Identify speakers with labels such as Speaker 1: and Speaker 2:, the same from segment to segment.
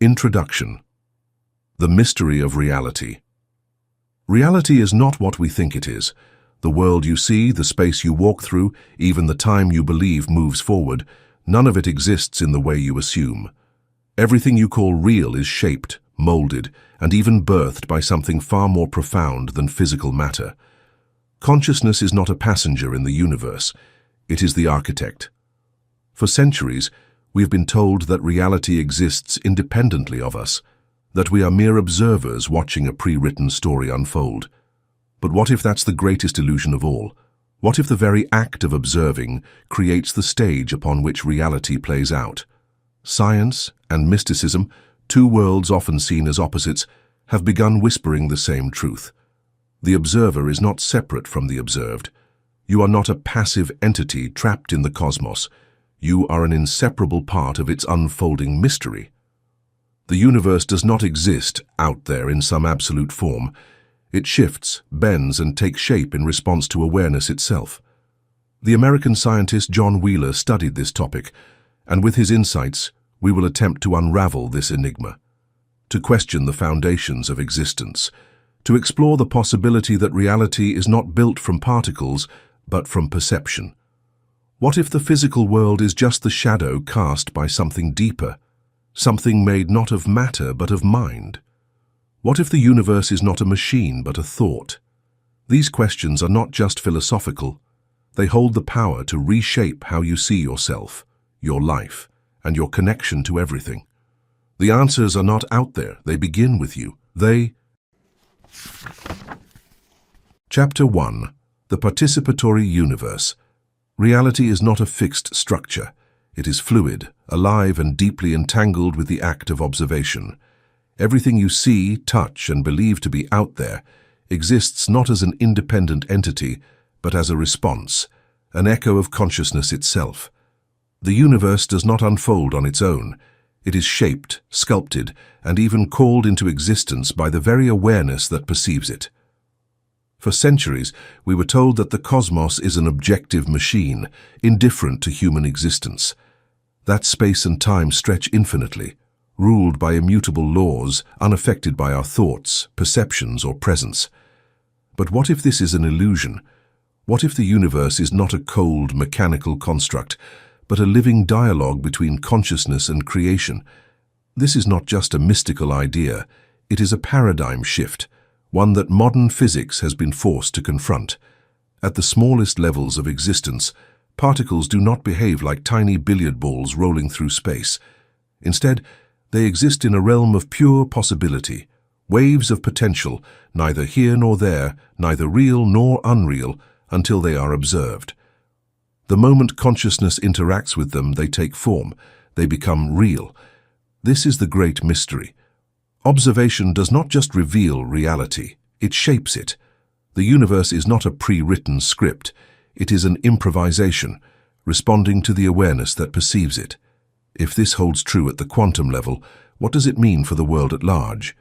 Speaker 1: Introduction. The mystery of reality. Reality is not what we think it is. The world you see, the space you walk through, even the time you believe moves forward, none of it exists in the way you assume. Everything you call real is shaped, molded, and even birthed by something far more profound than physical matter. Consciousness is not a passenger in the universe. It is the architect. For centuries, we have been told that reality exists independently of us, that we are mere observers watching a pre-written story unfold. But what if that's the greatest illusion of all? What if the very act of observing creates the stage upon which reality plays out? Science and mysticism, two worlds often seen as opposites, have begun whispering the same truth. The observer is not separate from the observed. You are not a passive entity trapped in the cosmos. You are an inseparable part of its unfolding mystery. The universe does not exist out there in some absolute form. It shifts, bends, and takes shape in response to awareness itself. The American scientist John Wheeler studied this topic, and with his insights, we will attempt to unravel this enigma, to question the foundations of existence, to explore the possibility that reality is not built from particles, but from perception. What if the physical world is just the shadow cast by something deeper, something made not of matter but of mind? What if the universe is not a machine but a thought? These questions are not just philosophical. They hold the power to reshape how you see yourself, your life, and your connection to everything. The answers are not out there. They begin with you. Chapter 1. The Participatory Universe. Reality is not a fixed structure. It is fluid, alive, and deeply entangled with the act of observation. Everything you see, touch, and believe to be out there exists not as an independent entity, but as a response, an echo of consciousness itself. The universe does not unfold on its own. It is shaped, sculpted, and even called into existence by the very awareness that perceives it. For centuries, we were told that the cosmos is an objective machine, indifferent to human existence. That space and time stretch infinitely, ruled by immutable laws, unaffected by our thoughts, perceptions, or presence. But what if this is an illusion? What if the universe is not a cold, mechanical construct, but a living dialogue between consciousness and creation? This is not just a mystical idea. It is a paradigm shift, one that modern physics has been forced to confront. At the smallest levels of existence, particles do not behave like tiny billiard balls rolling through space. Instead, they exist in a realm of pure possibility, waves of potential, neither here nor there, neither real nor unreal, until they are observed. The moment consciousness interacts with them, they take form. They become real. This is the great mystery. Observation does not just reveal reality, it shapes it. The universe is not a pre-written script. It is an improvisation, responding to the awareness that perceives it. If this holds true at the quantum level, what does it mean for the world at large?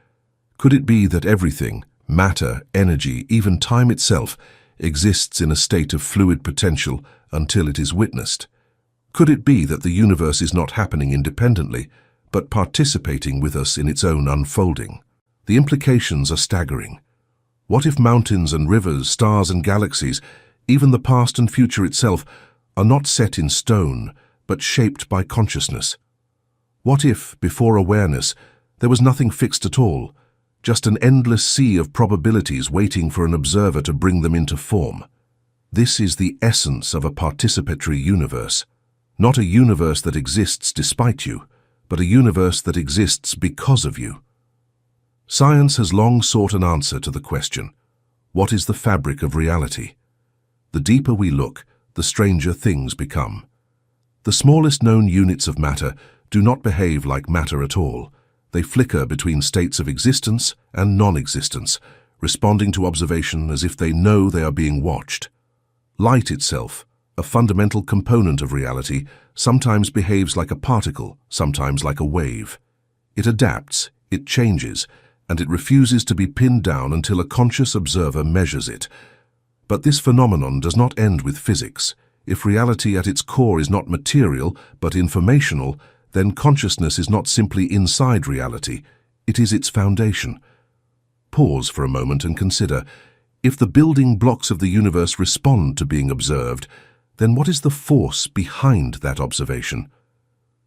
Speaker 1: Could it be that everything, matter, energy, even time itself, exists in a state of fluid potential until it is witnessed? Could it be that the universe is not happening independently, but participating with us in its own unfolding? The implications are staggering. What if mountains and rivers, stars and galaxies, even the past and future itself, are not set in stone, but shaped by consciousness? What if, before awareness, there was nothing fixed at all, just an endless sea of probabilities waiting for an observer to bring them into form? This is the essence of a participatory universe. Not a universe that exists despite you, but a universe that exists because of you. Science has long sought an answer to the question, what is the fabric of reality? The deeper we look, the stranger things become. The smallest known units of matter do not behave like matter at all. They flicker between states of existence and non-existence, responding to observation as if they know they are being watched. Light itself, a fundamental component of reality, sometimes behaves like a particle, sometimes like a wave. It adapts, it changes, and it refuses to be pinned down until a conscious observer measures it. But this phenomenon does not end with physics. If reality at its core is not material but informational, then consciousness is not simply inside reality, it is its foundation. Pause for a moment and consider, if the building blocks of the universe respond to being observed, then what is the force behind that observation?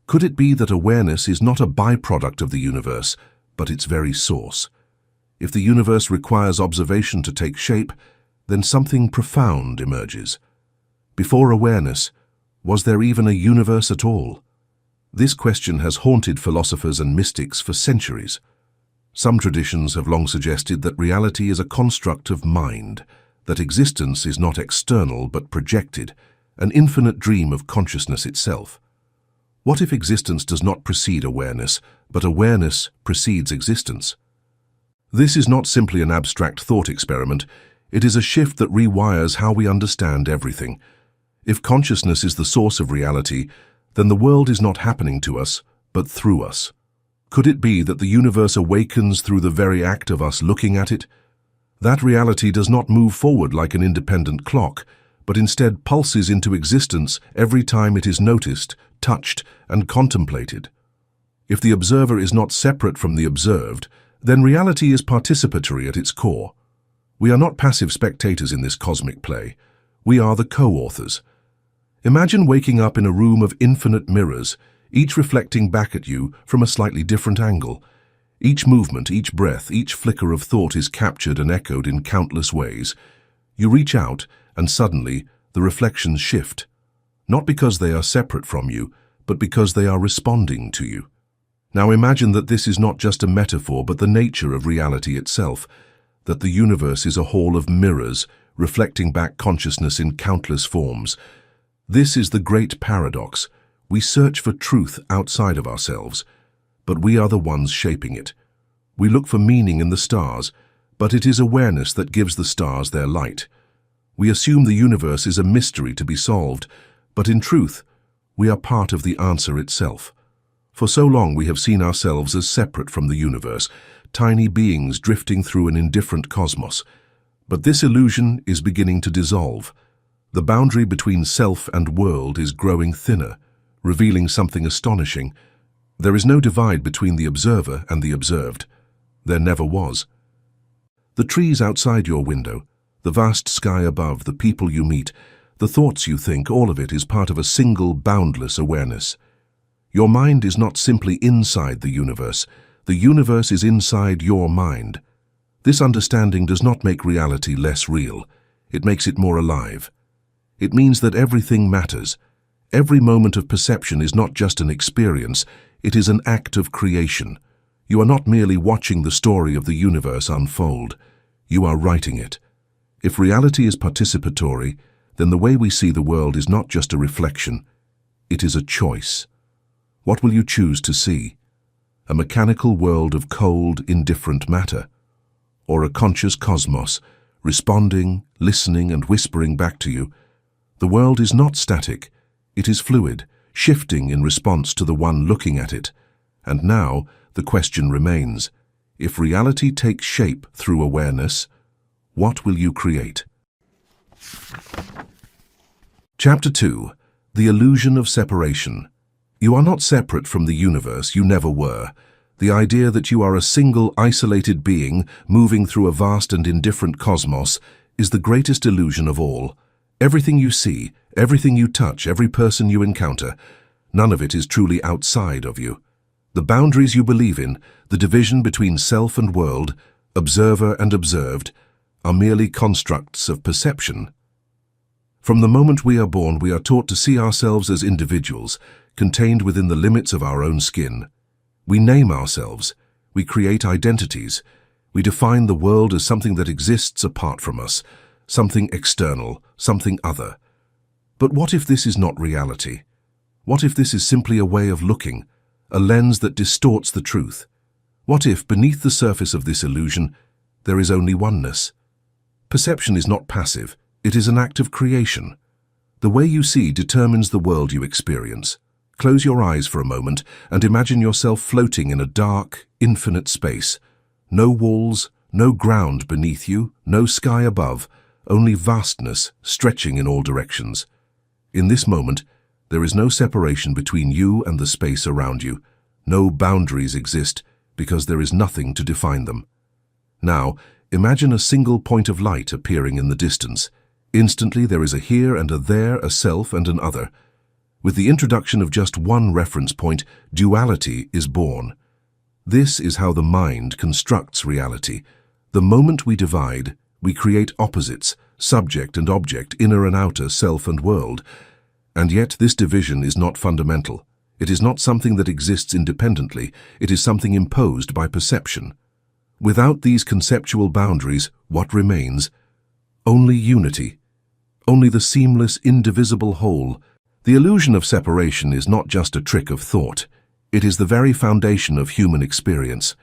Speaker 1: Could it be that awareness is not a byproduct of the universe, but its very source? If the universe requires observation to take shape, then something profound emerges. Before awareness, was there even a universe at all? This question has haunted philosophers and mystics for centuries. Some traditions have long suggested that reality is a construct of mind, that existence is not external but projected, an infinite dream of consciousness itself. What if existence does not precede awareness, but awareness precedes existence? This is not simply an abstract thought experiment, it is a shift that rewires how we understand everything. If consciousness is the source of reality, then the world is not happening to us, but through us. Could it be that the universe awakens through the very act of us looking at it? That reality does not move forward like an independent clock, but instead pulses into existence every time it is noticed, touched, and contemplated. If the observer is not separate from the observed, then reality is participatory at its core. We are not passive spectators in this cosmic play. We are the co-authors. Imagine waking up in a room of infinite mirrors, each reflecting back at you from a slightly different angle. Each movement, each breath, each flicker of thought is captured and echoed in countless ways. You reach out, and suddenly the reflections shift, not because they are separate from you, but because they are responding to you. Now imagine that this is not just a metaphor, but the nature of reality itself, that the universe is a hall of mirrors reflecting back consciousness in countless forms. This is the great paradox. We search for truth outside of ourselves, but we are the ones shaping it. We look for meaning in the stars, but it is awareness that gives the stars their light. We assume the universe is a mystery to be solved, but in truth, we are part of the answer itself. For so long we have seen ourselves as separate from the universe, tiny beings drifting through an indifferent cosmos. But this illusion is beginning to dissolve. The boundary between self and world is growing thinner, revealing something astonishing. There is no divide between the observer and the observed. There never was. The trees outside your window, the vast sky above, the people you meet, the thoughts you think, all of it is part of a single, boundless awareness. Your mind is not simply inside the universe is inside your mind. This understanding does not make reality less real. It makes it more alive. It means that everything matters. Every moment of perception is not just an experience, it is an act of creation. You are not merely watching the story of the universe unfold. You are writing it. If reality is participatory, then the way we see the world is not just a reflection, it is a choice. What will you choose to see? A mechanical world of cold, indifferent matter? Or a conscious cosmos, responding, listening, and whispering back to you? The world is not static. It is fluid, shifting in response to the one looking at it. And now, the question remains, if reality takes shape through awareness, what will you create? Chapter 2. The Illusion of Separation. You are not separate from the universe, you never were. The idea that you are a single, isolated being moving through a vast and indifferent cosmos is the greatest illusion of all. Everything you see, everything you touch, every person you encounter, none of it is truly outside of you. The boundaries you believe in, the division between self and world, observer and observed, are merely constructs of perception. From the moment we are born, we are taught to see ourselves as individuals, contained within the limits of our own skin. We name ourselves, we create identities, we define the world as something that exists apart from us, something external, something other. But what if this is not reality? What if this is simply a way of looking, a lens that distorts the truth? What if, beneath the surface of this illusion, there is only oneness? Perception is not passive, it is an act of creation. The way you see determines the world you experience. Close your eyes for a moment and imagine yourself floating in a dark, infinite space. No walls, no ground beneath you, no sky above, only vastness stretching in all directions. In this moment, There is no separation between you and the space around you. No boundaries exist because there is nothing to define them. Now, imagine a single point of light appearing in the distance. Instantly there is a here and a there, a self and an other. With the introduction of just one reference point, duality is born. This is how the mind constructs reality. The moment we divide, we create opposites, subject and object, inner and outer, self and world. And yet this division is not fundamental. It is not something that exists independently. It is something imposed by perception. Without these conceptual boundaries, what remains? Only unity. Only the seamless, indivisible whole. The illusion of separation is not just a trick of thought. It is the very foundation of human experience.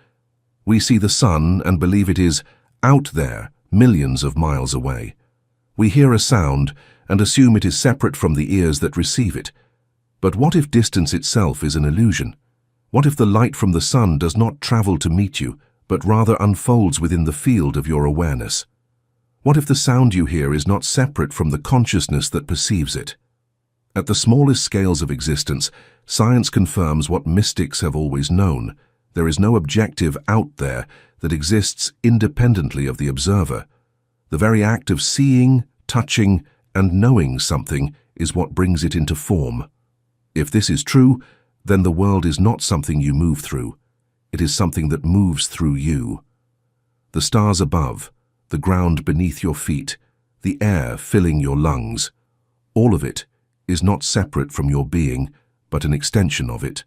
Speaker 1: We see the sun and believe it is out there, millions of miles away. We hear a sound and assume it is separate from the ears that receive it. But what if distance itself is an illusion? What if the light from the sun does not travel to meet you, but rather unfolds within the field of your awareness? What if the sound you hear is not separate from the consciousness that perceives it? At the smallest scales of existence, science confirms what mystics have always known. There is no objective out there that exists independently of the observer. The very act of seeing, touching, and knowing something is what brings it into form. If this is true, then the world is not something you move through. It is something that moves through you. The stars above, the ground beneath your feet, the air filling your lungs, all of it is not separate from your being, but an extension of it.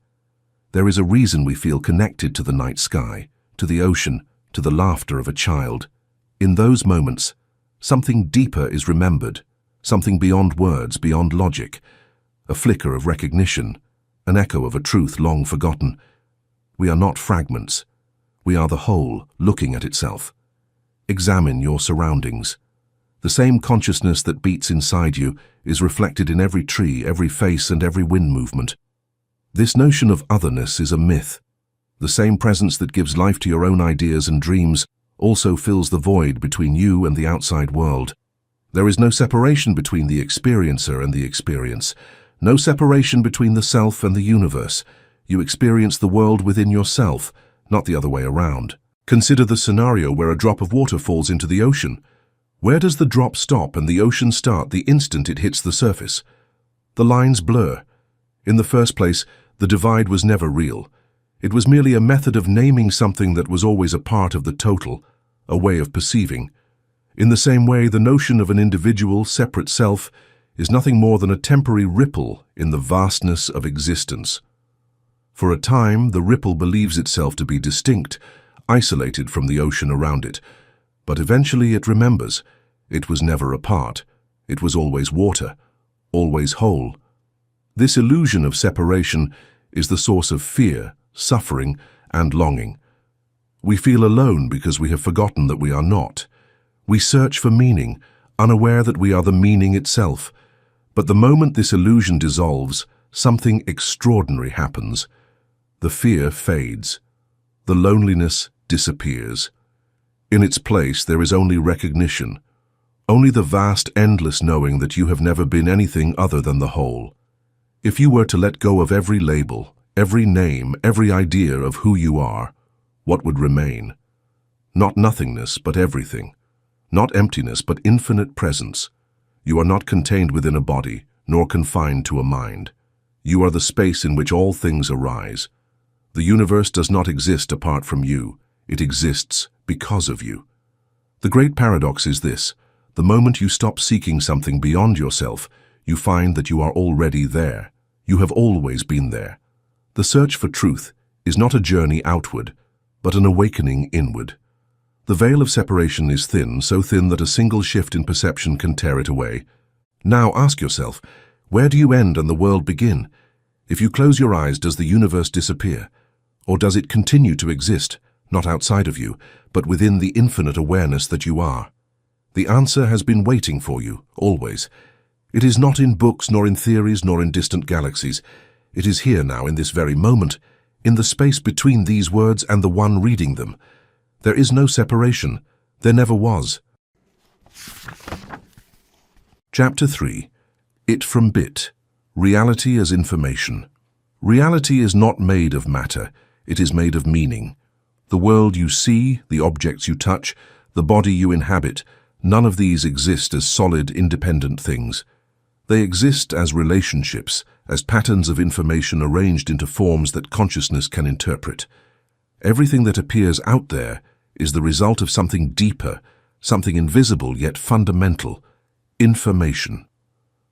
Speaker 1: There is a reason we feel connected to the night sky, to the ocean, to the laughter of a child. In those moments, something deeper is remembered, something beyond words, beyond logic, a flicker of recognition, an echo of a truth long forgotten. We are not fragments. We are the whole, looking at itself. Examine your surroundings. The same consciousness that beats inside you is reflected in every tree, every face, and every wind movement. This notion of otherness is a myth. The same presence that gives life to your own ideas and dreams also fills the void between you and the outside world. There is no separation between the experiencer and the experience, no separation between the self and the universe. You experience the world within yourself, not the other way around. Consider the scenario where a drop of water falls into the ocean. Where does the drop stop and the ocean start the instant it hits the surface? The lines blur. In the first place, the divide was never real. It was merely a method of naming something that was always a part of the total, a way of perceiving. In the same way, the notion of an individual, separate self is nothing more than a temporary ripple in the vastness of existence. For a time, the ripple believes itself to be distinct, isolated from the ocean around it. But eventually it remembers, it was never apart. It was always water, always whole. This illusion of separation is the source of fear, suffering, and longing. We feel alone because we have forgotten that we are not. We search for meaning, unaware that we are the meaning itself. But the moment this illusion dissolves, something extraordinary happens. The fear fades. The loneliness disappears. In its place, there is only recognition, only the vast, endless knowing that you have never been anything other than the whole. If you were to let go of every label, every name, every idea of who you are, what would remain? Not nothingness, but everything. Not emptiness, but infinite presence. You are not contained within a body, nor confined to a mind. You are the space in which all things arise. The universe does not exist apart from you. It exists because of you. The great paradox is this: the moment you stop seeking something beyond yourself, you find that you are already there. You have always been there. The search for truth is not a journey outward, but an awakening inward. The veil of separation is thin, so thin that a single shift in perception can tear it away. Now ask yourself, where do you end and the world begin? If you close your eyes, does the universe disappear? Or does it continue to exist, not outside of you, but within the infinite awareness that you are? The answer has been waiting for you, always. It is not in books, nor in theories, nor in distant galaxies. It is here now, in this very moment, in the space between these words and the one reading them. There is no separation. There never was. Chapter 3. It from Bit. Reality as information. Reality is not made of matter, it is made of meaning. The world you see, the objects you touch, the body you inhabit, none of these exist as solid, independent things. They exist as relationships, as patterns of information arranged into forms that consciousness can interpret. Everything that appears out there is the result of something deeper, something invisible yet fundamental: information.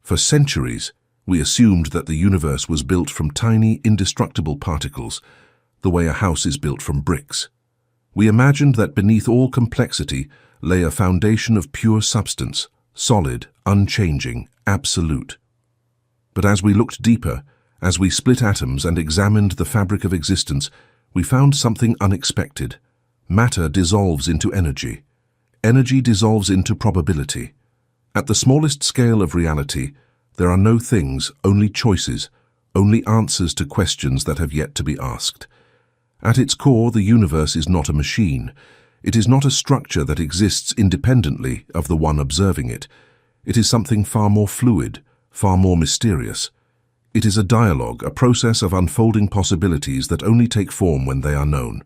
Speaker 1: For centuries, we assumed that the universe was built from tiny, indestructible particles, the way a house is built from bricks. We imagined that beneath all complexity lay a foundation of pure substance, solid, unchanging, absolute. But as we looked deeper, as we split atoms and examined the fabric of existence, we found something unexpected. Matter dissolves into energy. Energy dissolves into probability. At the smallest scale of reality, there are no things, only choices, only answers to questions that have yet to be asked. At its core, the universe is not a machine. It is not a structure that exists independently of the one observing it. It is something far more fluid, far more mysterious. It is a dialogue, a process of unfolding possibilities that only take form when they are known.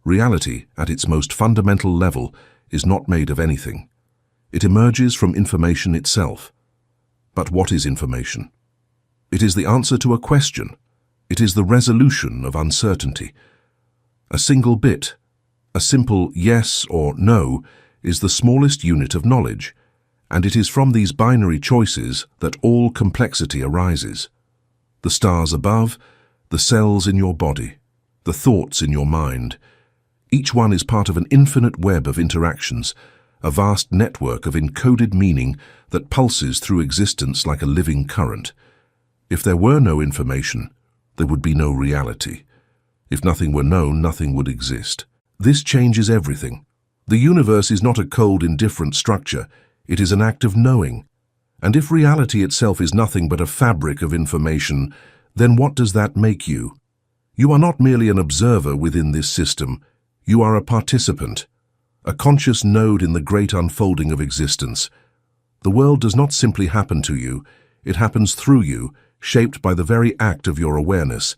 Speaker 1: Reality, at its most fundamental level, is not made of anything. It emerges from information itself. But what is information? It is the answer to a question. It is the resolution of uncertainty. A single bit, a simple yes or no, is the smallest unit of knowledge, and it is from these binary choices that all complexity arises. The stars above, the cells in your body, the thoughts in your mind. Each one is part of an infinite web of interactions, a vast network of encoded meaning that pulses through existence like a living current. If there were no information, there would be no reality. If nothing were known, nothing would exist. This changes everything. The universe is not a cold, indifferent structure. It is an act of knowing. And if reality itself is nothing but a fabric of information, then what does that make you? You are not merely an observer within this system. You are a participant, a conscious node in the great unfolding of existence. The world does not simply happen to you. It happens through you, shaped by the very act of your awareness.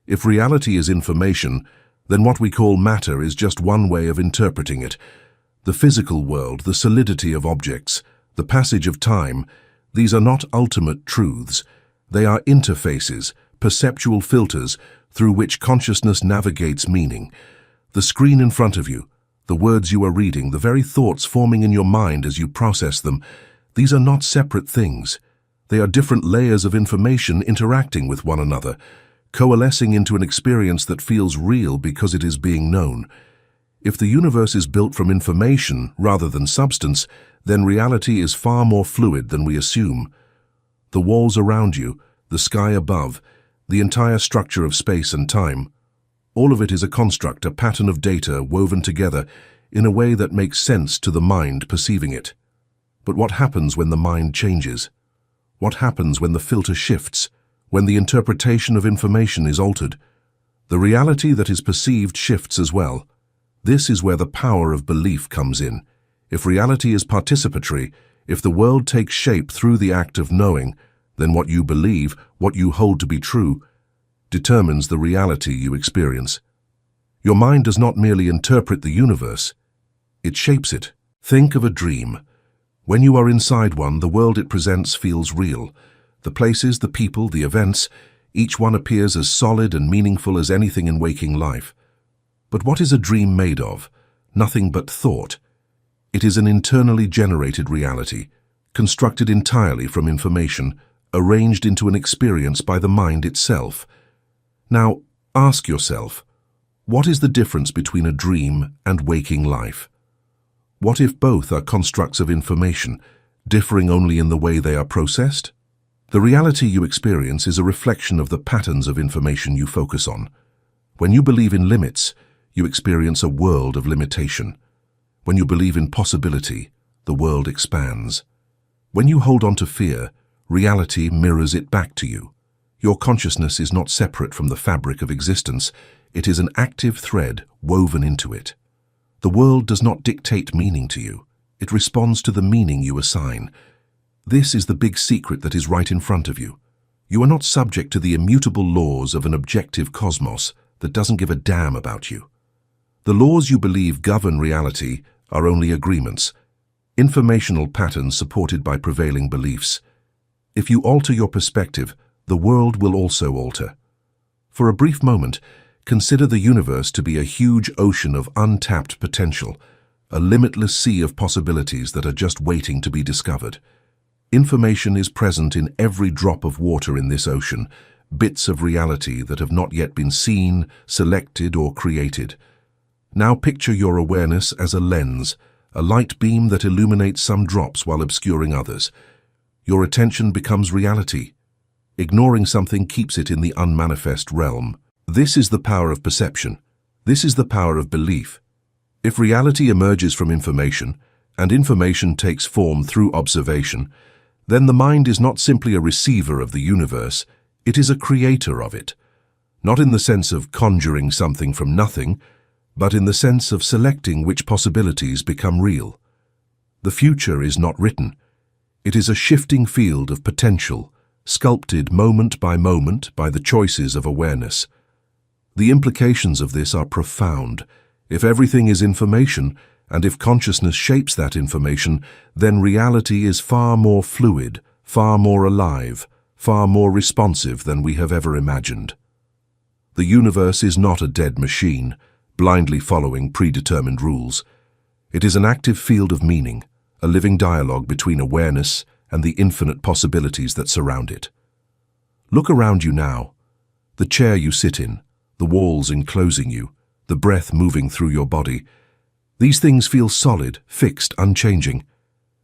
Speaker 1: If reality is information, then what we call matter is just one way of interpreting it. The physical world, the solidity of objects, the passage of time, these are not ultimate truths. They are interfaces, perceptual filters through which consciousness navigates meaning. The screen in front of you, the words you are reading, the very thoughts forming in your mind as you process them, these are not separate things. They are different layers of information interacting with one another, coalescing into an experience that feels real because it is being known. If the universe is built from information rather than substance, then reality is far more fluid than we assume. The walls around you, the sky above, the entire structure of space and time, all of it is a construct, a pattern of data woven together in a way that makes sense to the mind perceiving it. But what happens when the mind changes? What happens when the filter shifts, when the interpretation of information is altered? The reality that is perceived shifts as well. This is where the power of belief comes in. If reality is participatory, if the world takes shape through the act of knowing, then what you believe, what you hold to be true, determines the reality you experience. Your mind does not merely interpret the universe, it shapes it. Think of a dream. When you are inside one, the world it presents feels real. The places, the people, the events, each one appears as solid and meaningful as anything in waking life. But what is a dream made of? Nothing but thought. It is an internally generated reality, constructed entirely from information, arranged into an experience by the mind itself. Now, ask yourself, what is the difference between a dream and waking life? What if both are constructs of information, differing only in the way they are processed? The reality you experience is a reflection of the patterns of information you focus on. When you believe in limits, you experience a world of limitation. When you believe in possibility, the world expands. When you hold on to fear, reality mirrors it back to you. Your consciousness is not separate from the fabric of existence. It is an active thread woven into it. The world does not dictate meaning to you. It responds to the meaning you assign. This is the big secret that is right in front of you. You are not subject to the immutable laws of an objective cosmos that doesn't give a damn about you. The laws you believe govern reality are only agreements, informational patterns supported by prevailing beliefs. If you alter your perspective, the world will also alter. For a brief moment, consider the universe to be a huge ocean of untapped potential, a limitless sea of possibilities that are just waiting to be discovered. Information is present in every drop of water in this ocean, bits of reality that have not yet been seen, selected, or created. Now picture your awareness as a lens, a light beam that illuminates some drops while obscuring others. Your attention becomes reality. Ignoring something keeps it in the unmanifest realm. This is the power of perception. This is the power of belief. If reality emerges from information, and information takes form through observation, then the mind is not simply a receiver of the universe, it is a creator of it. Not in the sense of conjuring something from nothing, but in the sense of selecting which possibilities become real. The future is not written. It is a shifting field of potential, sculpted moment by the choices of awareness. The implications of this are profound. If everything is information, and if consciousness shapes that information, then reality is far more fluid, far more alive, far more responsive than we have ever imagined. The universe is not a dead machine, blindly following predetermined rules. It is an active field of meaning, a living dialogue between awareness and the infinite possibilities that surround it. Look around you now. The chair you sit in, the walls enclosing you, the breath moving through your body. These things feel solid, fixed, unchanging.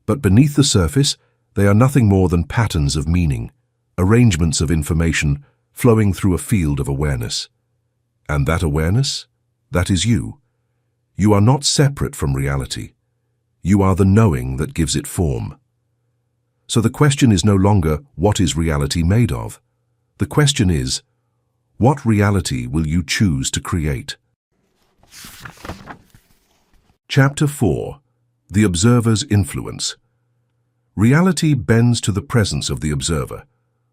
Speaker 1: But beneath the surface, they are nothing more than patterns of meaning, arrangements of information flowing through a field of awareness. And that awareness? That is you. You are not separate from reality. You are the knowing that gives it form. So the question is no longer, what is reality made of? The question is, what reality will you choose to create? Chapter 4. The Observer's Influence. Reality bends to the presence of the observer.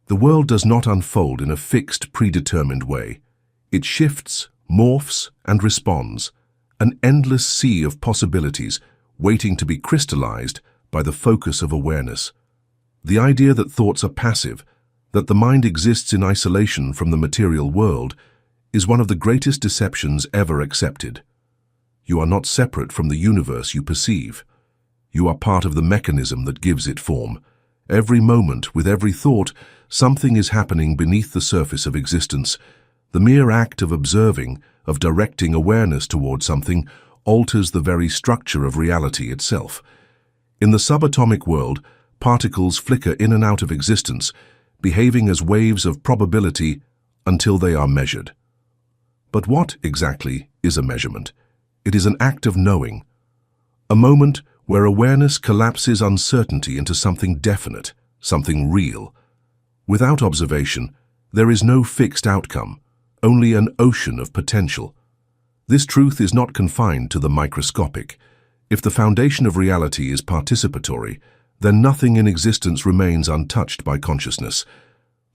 Speaker 1: The world does not unfold in a fixed, predetermined way. It shifts, morphs, and responds, an endless sea of possibilities waiting to be crystallized by the focus of awareness. The idea that thoughts are passive, that the mind exists in isolation from the material world, is one of the greatest deceptions ever accepted. You are not separate from the universe you perceive. You are part of the mechanism that gives it form. Every moment, with every thought, something is happening beneath the surface of existence. The mere act of observing, of directing awareness toward something, alters the very structure of reality itself. In the subatomic world, particles flicker in and out of existence, behaving as waves of probability until they are measured. But what, exactly, is a measurement? It is an act of knowing, a moment where awareness collapses uncertainty into something definite, something real. Without observation, there is no fixed outcome, only an ocean of potential. This truth is not confined to the microscopic. If the foundation of reality is participatory, then nothing in existence remains untouched by consciousness.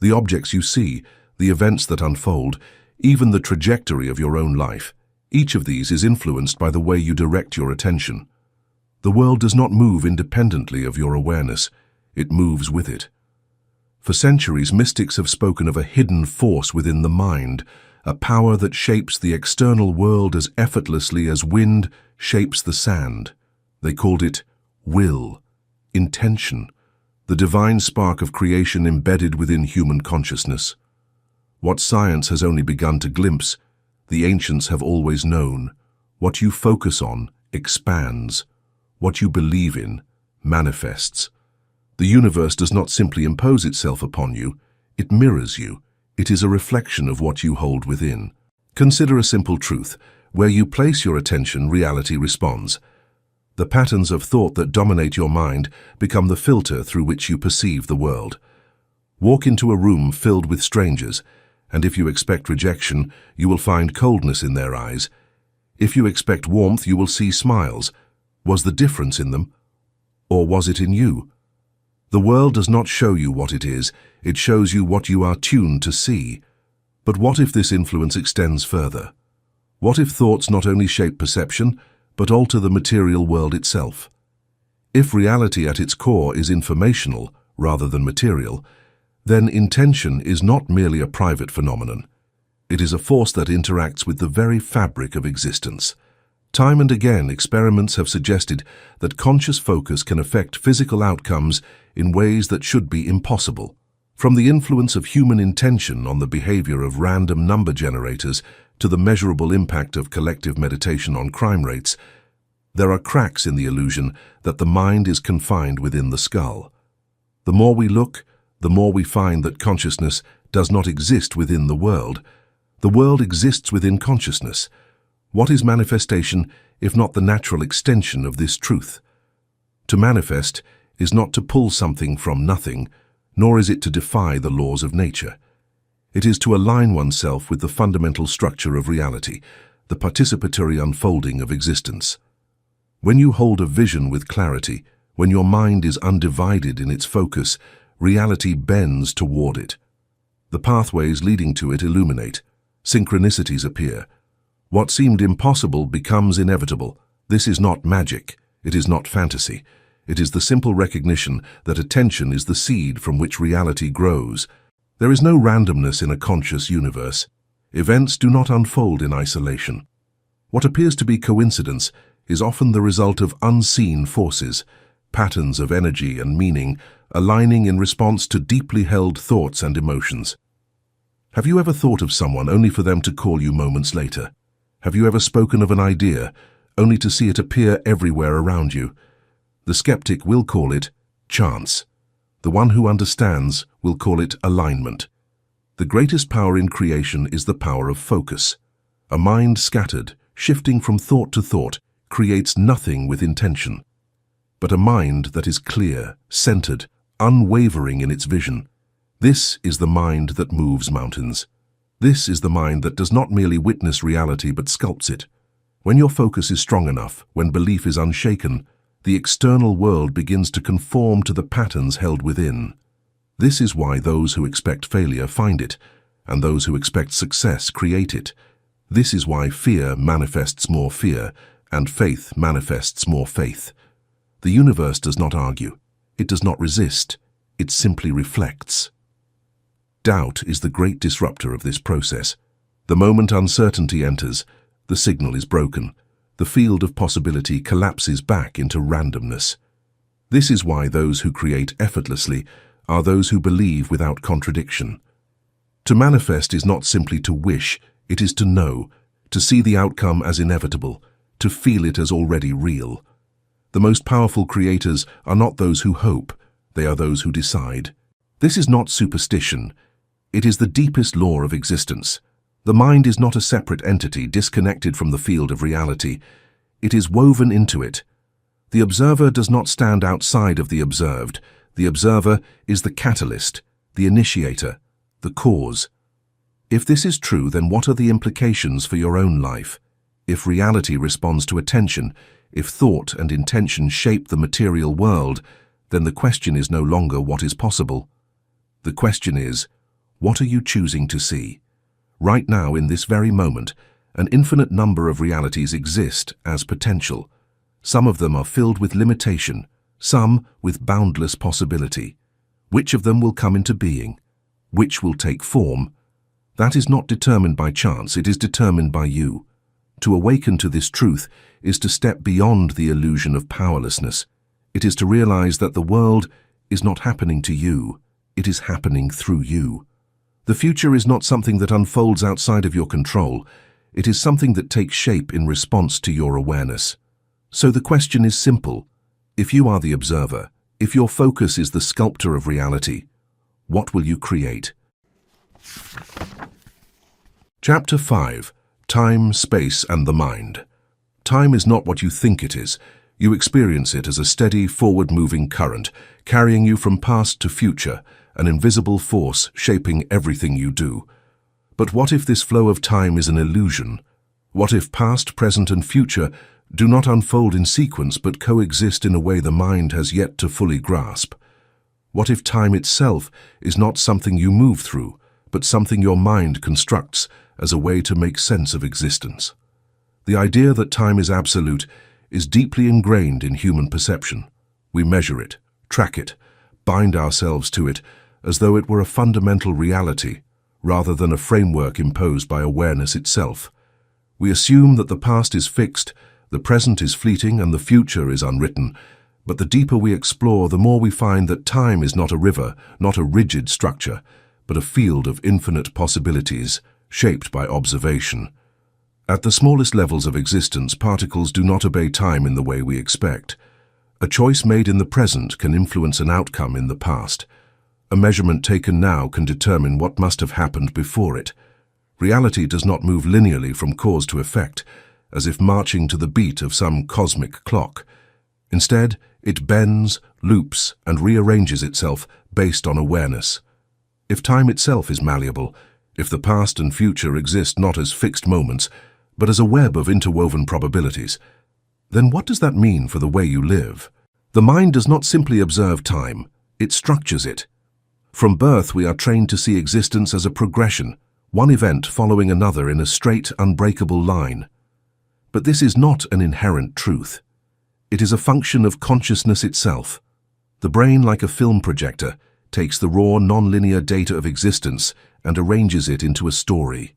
Speaker 1: The objects you see, the events that unfold, even the trajectory of your own life, each of these is influenced by the way you direct your attention. The world does not move independently of your awareness, it moves with it. For centuries, mystics have spoken of a hidden force within the mind, a power that shapes the external world as effortlessly as wind shapes the sand. They called it will, intention, the divine spark of creation embedded within human consciousness. What science has only begun to glimpse, the ancients have always known. What you focus on expands. What you believe in manifests. The universe does not simply impose itself upon you, it mirrors you. It is a reflection of what you hold within. Consider a simple truth. Where you place your attention, reality responds. The patterns of thought that dominate your mind become the filter through which you perceive the world. Walk into a room filled with strangers, and if you expect rejection, you will find coldness in their eyes. If you expect warmth, you will see smiles. Was the difference in them, or was it in you? The world does not show you what it is, it shows you what you are tuned to see. But what if this influence extends further? What if thoughts not only shape perception, but alter the material world itself? If reality at its core is informational rather than material, then intention is not merely a private phenomenon. It is a force that interacts with the very fabric of existence. Time and again, experiments have suggested that conscious focus can affect physical outcomes in ways that should be impossible. From the influence of human intention on the behavior of random number generators to the measurable impact of collective meditation on crime rates, there are cracks in the illusion that the mind is confined within the skull. The more we look, the more we find that consciousness does not exist within the world. The world exists within consciousness. What is manifestation if not the natural extension of this truth? To manifest is not to pull something from nothing, nor is it to defy the laws of nature. It is to align oneself with the fundamental structure of reality, the participatory unfolding of existence. When you hold a vision with clarity, when your mind is undivided in its focus, reality bends toward it. The pathways leading to it illuminate. Synchronicities appear. What seemed impossible becomes inevitable. This is not magic. It is not fantasy. It is the simple recognition that attention is the seed from which reality grows. There is no randomness in a conscious universe. Events do not unfold in isolation. What appears to be coincidence is often the result of unseen forces, patterns of energy and meaning aligning in response to deeply held thoughts and emotions. Have you ever thought of someone only for them to call you moments later? Have you ever spoken of an idea only to see it appear everywhere around you? The skeptic will call it chance. The one who understands will call it alignment. The greatest power in creation is the power of focus. A mind scattered, shifting from thought to thought, creates nothing with intention. But a mind that is clear, centered, unwavering in its vision, this is the mind that moves mountains. This is the mind that does not merely witness reality but sculpts it. When your focus is strong enough, when belief is unshaken, the external world begins to conform to the patterns held within. This is why those who expect failure find it, and those who expect success create it. This is why fear manifests more fear, and faith manifests more faith. The universe does not argue. It does not resist. It simply reflects. Doubt is the great disruptor of this process. The moment uncertainty enters, the signal is broken. The field of possibility collapses back into randomness. This is why those who create effortlessly are those who believe without contradiction. To manifest is not simply to wish, it is to know, to see the outcome as inevitable, to feel it as already real. The most powerful creators are not those who hope, they are those who decide. This is not superstition. It is the deepest law of existence. The mind is not a separate entity disconnected from the field of reality. It is woven into it. The observer does not stand outside of the observed. The observer is the catalyst, the initiator, the cause. If this is true, then what are the implications for your own life? If reality responds to attention, if thought and intention shape the material world, then the question is no longer what is possible. The question is, what are you choosing to see? Right now, in this very moment, an infinite number of realities exist as potential. Some of them are filled with limitation, some with boundless possibility. Which of them will come into being? Which will take form? That is not determined by chance, it is determined by you. To awaken to this truth is to step beyond the illusion of powerlessness. It is to realize that the world is not happening to you, it is happening through you. The future is not something that unfolds outside of your control. It is something that takes shape in response to your awareness. So the question is simple. If you are the observer, if your focus is the sculptor of reality, what will you create? Chapter 5. Time, Space, and the Mind. Time is not what you think it is. You experience it as a steady, forward-moving current, carrying you from past to future, an invisible force shaping everything you do. But what if this flow of time is an illusion? What if past, present, and future do not unfold in sequence but coexist in a way the mind has yet to fully grasp? What if time itself is not something you move through, but something your mind constructs as a way to make sense of existence? The idea that time is absolute is deeply ingrained in human perception. We measure it, track it, bind ourselves to it as though it were a fundamental reality, rather than a framework imposed by awareness itself. We assume that the past is fixed, the present is fleeting, and the future is unwritten. But the deeper we explore, the more we find that time is not a river, not a rigid structure, but a field of infinite possibilities, shaped by observation. At the smallest levels of existence, particles do not obey time in the way we expect. A choice made in the present can influence an outcome in the past. A measurement taken now can determine what must have happened before it. Reality does not move linearly from cause to effect, as if marching to the beat of some cosmic clock. Instead, it bends, loops, and rearranges itself based on awareness. If time itself is malleable, if the past and future exist not as fixed moments, but as a web of interwoven probabilities, then what does that mean for the way you live? The mind does not simply observe time, it structures it. From birth, we are trained to see existence as a progression, one event following another in a straight, unbreakable line. But this is not an inherent truth. It is a function of consciousness itself. The brain, like a film projector, takes the raw, non-linear data of existence and arranges it into a story.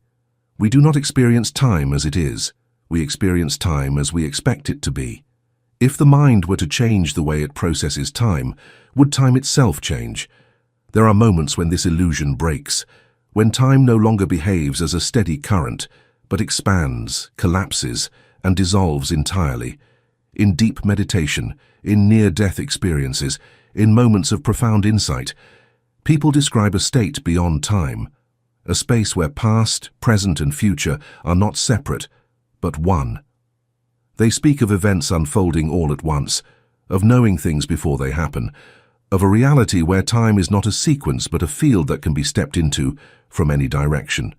Speaker 1: We do not experience time as it is. We experience time as we expect it to be. If the mind were to change the way it processes time, would time itself change? There are moments when this illusion breaks, when time no longer behaves as a steady current, but expands, collapses, and dissolves entirely. In deep meditation, in near-death experiences, in moments of profound insight, people describe a state beyond time, a space where past, present, and future are not separate, but one. They speak of events unfolding all at once, of knowing things before they happen, of a reality where time is not a sequence but a field that can be stepped into from any direction.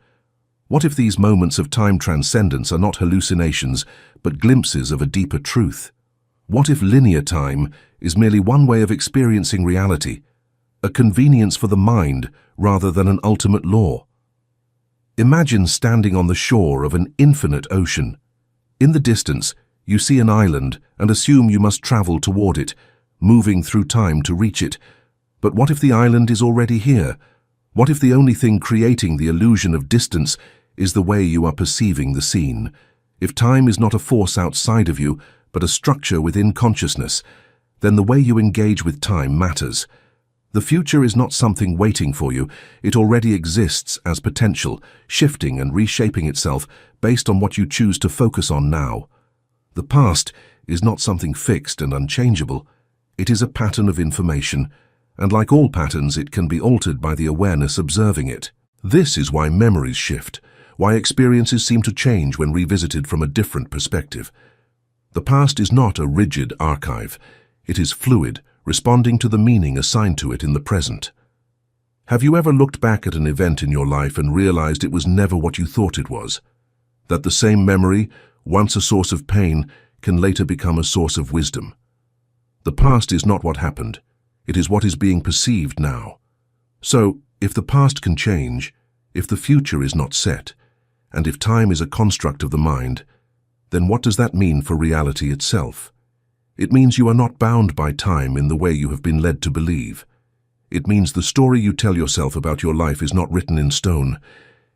Speaker 1: What if these moments of time transcendence are not hallucinations but glimpses of a deeper truth? What if linear time is merely one way of experiencing reality, a convenience for the mind rather than an ultimate law? Imagine standing on the shore of an infinite ocean. In the distance, you see an island and assume you must travel toward it, moving through time to reach it. But what if the island is already here? What if the only thing creating the illusion of distance is the way you are perceiving the scene? If time is not a force outside of you, but a structure within consciousness, then the way you engage with time matters. The future is not something waiting for you. It already exists as potential, shifting and reshaping itself based on what you choose to focus on now. The past is not something fixed and unchangeable. It is a pattern of information, and like all patterns, it can be altered by the awareness observing it. This is why memories shift, why experiences seem to change when revisited from a different perspective. The past is not a rigid archive. It is fluid, responding to the meaning assigned to it in the present. Have you ever looked back at an event in your life and realized it was never what you thought it was? That the same memory, once a source of pain, can later become a source of wisdom. The past is not what happened. It is what is being perceived now. So, if the past can change, if the future is not set, and if time is a construct of the mind, then what does that mean for reality itself? It means you are not bound by time in the way you have been led to believe. It means the story you tell yourself about your life is not written in stone.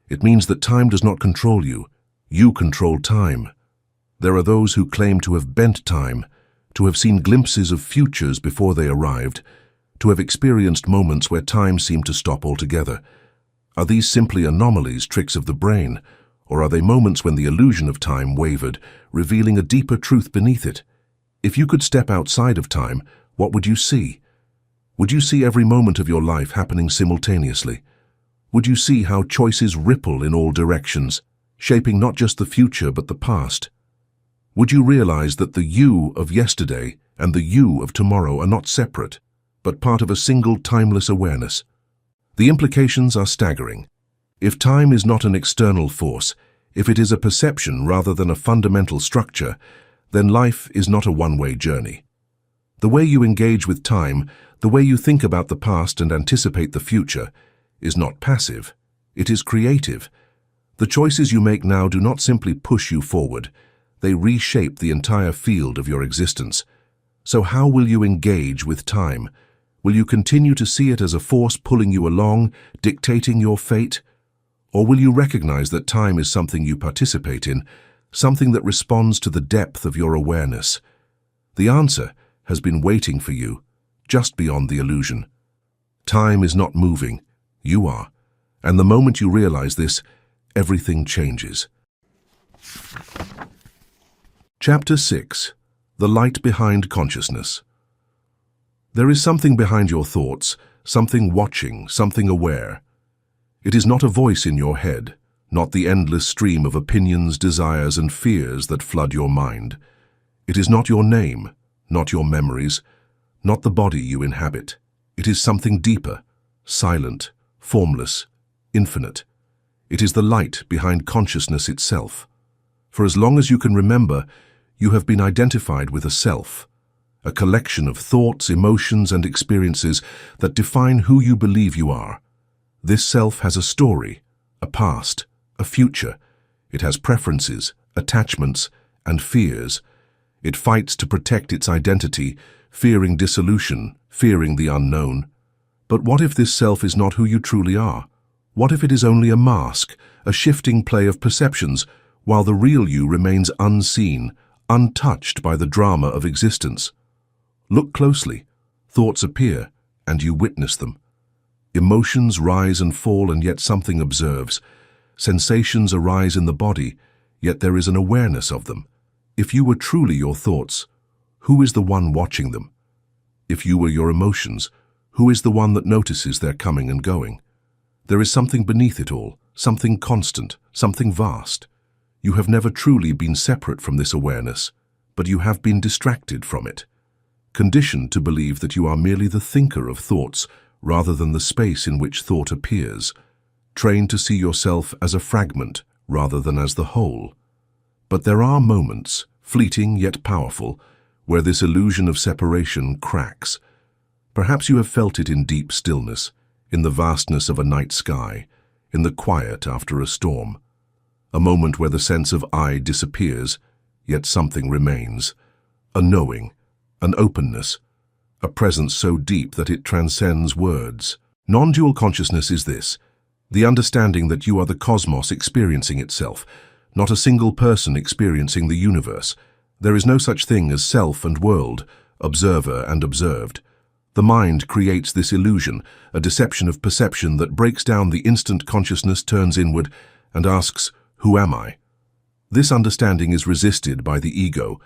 Speaker 1: It means that time does not control you. You control time. There are those who claim to have bent time, to have seen glimpses of futures before they arrived, to have experienced moments where time seemed to stop altogether. Are these simply anomalies, tricks of the brain, or are they moments when the illusion of time wavered, revealing a deeper truth beneath it? If you could step outside of time, what would you see? Would you see every moment of your life happening simultaneously? Would you see how choices ripple in all directions, shaping not just the future but the past? Would you realize that the you of yesterday and the you of tomorrow are not separate, but part of a single timeless awareness? The implications are staggering. If time is not an external force, if it is a perception rather than a fundamental structure, then life is not a one-way journey. The way you engage with time, the way you think about the past and anticipate the future, is not passive. It is creative. The choices you make now do not simply push you forward. They reshape the entire field of your existence. So how will you engage with time? Will you continue to see it as a force pulling you along, dictating your fate? Or will you recognize that time is something you participate in, something that responds to the depth of your awareness? The answer has been waiting for you, just beyond the illusion. Time is not moving, you are. And the moment you realize this, everything changes. Chapter 6. The Light Behind Consciousness. There is something behind your thoughts, something watching, something aware. It is not a voice in your head, not the endless stream of opinions, desires, and fears that flood your mind. It is not your name, not your memories, not the body you inhabit. It is something deeper, silent, formless, infinite. It is the light behind consciousness itself. For as long as you can remember, you have been identified with a self, a collection of thoughts, emotions, and experiences that define who you believe you are. This self has a story, a past, a future. It has preferences, attachments, and fears. It fights to protect its identity, fearing dissolution, fearing the unknown. But what if this self is not who you truly are? What if it is only a mask, a shifting play of perceptions, while the real you remains unseen, untouched by the drama of existence? Look closely. Thoughts appear, and you witness them. Emotions rise and fall, and yet something observes. Sensations arise in the body, yet there is an awareness of them. If you were truly your thoughts, who is the one watching them? If you were your emotions, who is the one that notices their coming and going? There is something beneath it all, something constant, something vast. You have never truly been separate from this awareness, but you have been distracted from it, conditioned to believe that you are merely the thinker of thoughts rather than the space in which thought appears, trained to see yourself as a fragment rather than as the whole. But there are moments, fleeting yet powerful, where this illusion of separation cracks. Perhaps you have felt it in deep stillness, in the vastness of a night sky, in the quiet after a storm. A moment where the sense of I disappears, yet something remains. A knowing, an openness, a presence so deep that it transcends words. Non-dual consciousness is this, the understanding that you are the cosmos experiencing itself, not a single person experiencing the universe. There is no such thing as self and world, observer and observed. The mind creates this illusion, a deception of perception that breaks down the instant consciousness turns inward and asks, who am I? This understanding is resisted by the ego.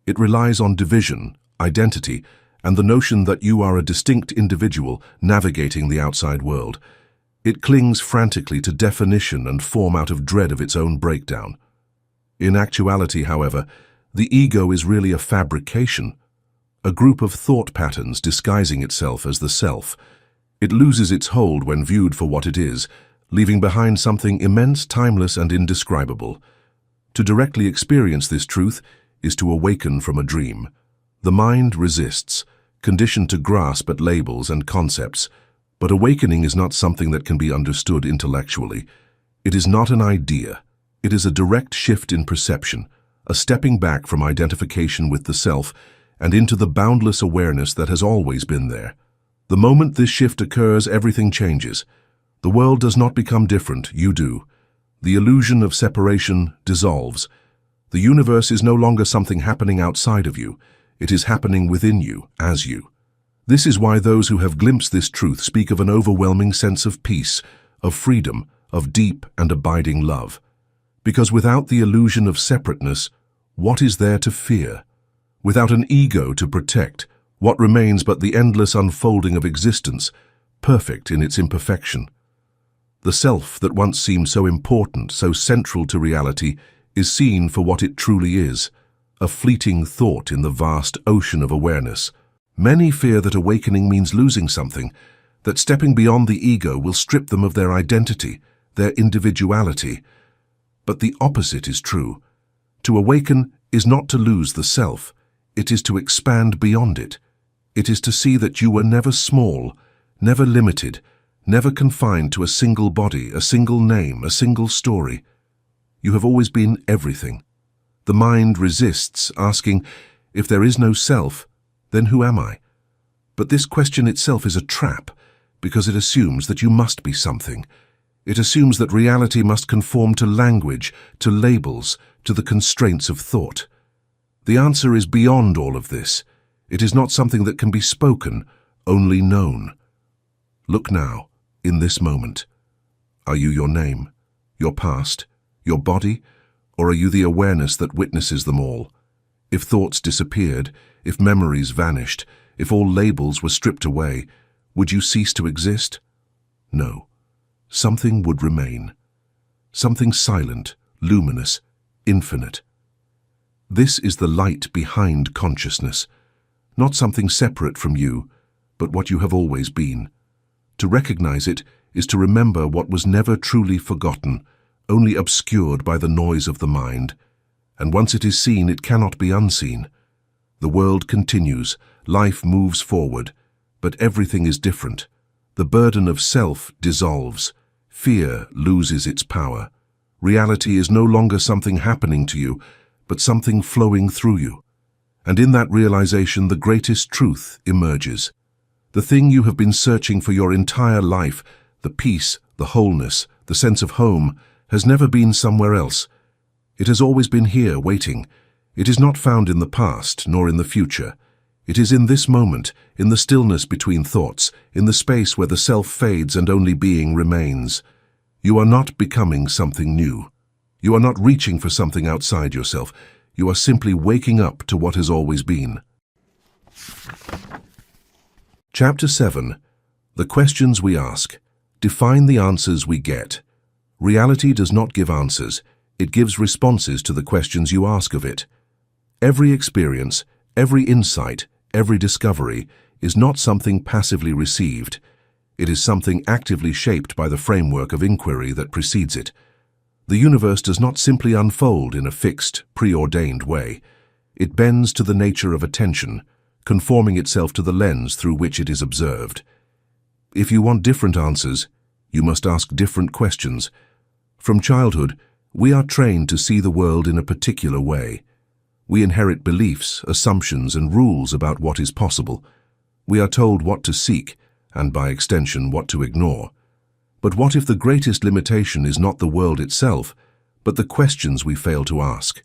Speaker 1: It relies on division, identity, and the notion that you are a distinct individual navigating the outside world. It clings frantically to definition and form out of dread of its own breakdown. In actuality, however, the ego is really a fabrication, a group of thought patterns disguising itself as the self. It loses its hold when viewed for what it is, leaving behind something immense, timeless, and indescribable. To directly experience this truth is to awaken from a dream. The mind resists, conditioned to grasp at labels and concepts, but awakening is not something that can be understood intellectually. It is not an idea. It is a direct shift in perception, a stepping back from identification with the self and into the boundless awareness that has always been there. The moment this shift occurs, everything changes. The world does not become different, you do. The illusion of separation dissolves. The universe is no longer something happening outside of you. It is happening within you, as you. This is why those who have glimpsed this truth speak of an overwhelming sense of peace, of freedom, of deep and abiding love. Because without the illusion of separateness, what is there to fear? Without an ego to protect, what remains but the endless unfolding of existence, perfect in its imperfection? The self that once seemed so important, so central to reality, is seen for what it truly is, a fleeting thought in the vast ocean of awareness. Many fear that awakening means losing something, that stepping beyond the ego will strip them of their identity, their individuality. But the opposite is true. To awaken is not to lose the self, it is to expand beyond it. It is to see that you were never small, never limited, never confined to a single body, a single name, a single story. You have always been everything. The mind resists, asking, if there is no self, then who am I? But this question itself is a trap, because it assumes that you must be something. It assumes that reality must conform to language, to labels, to the constraints of thought. The answer is beyond all of this. It is not something that can be spoken, only known. Look now, in this moment. Are you your name, your past, your body, or are you the awareness that witnesses them all? If thoughts disappeared, if memories vanished, if all labels were stripped away, would you cease to exist? No. Something would remain. Something silent, luminous, infinite. This is the light behind consciousness. Not something separate from you, but what you have always been. To recognize it is to remember what was never truly forgotten, only obscured by the noise of the mind. And once it is seen, it cannot be unseen. The world continues, life moves forward, but everything is different. The burden of self dissolves. Fear loses its power. Reality is no longer something happening to you, but something flowing through you. And in that realization, the greatest truth emerges. The thing you have been searching for your entire life, the peace, the wholeness, the sense of home, has never been somewhere else. It has always been here, waiting. It is not found in the past, nor in the future. It is in this moment, in the stillness between thoughts, in the space where the self fades and only being remains. You are not becoming something new. You are not reaching for something outside yourself. You are simply waking up to what has always been. Chapter 7. The questions we ask. Define the answers we get. Reality does not give answers. It gives responses to the questions you ask of it. Every experience, every insight, every discovery is not something passively received. It is something actively shaped by the framework of inquiry that precedes it. The universe does not simply unfold in a fixed, preordained way. It bends to the nature of attention, conforming itself to the lens through which it is observed. If you want different answers, you must ask different questions. From childhood, we are trained to see the world in a particular way. We inherit beliefs, assumptions, and rules about what is possible. We are told what to seek, and by extension, what to ignore. But what if the greatest limitation is not the world itself, but the questions we fail to ask?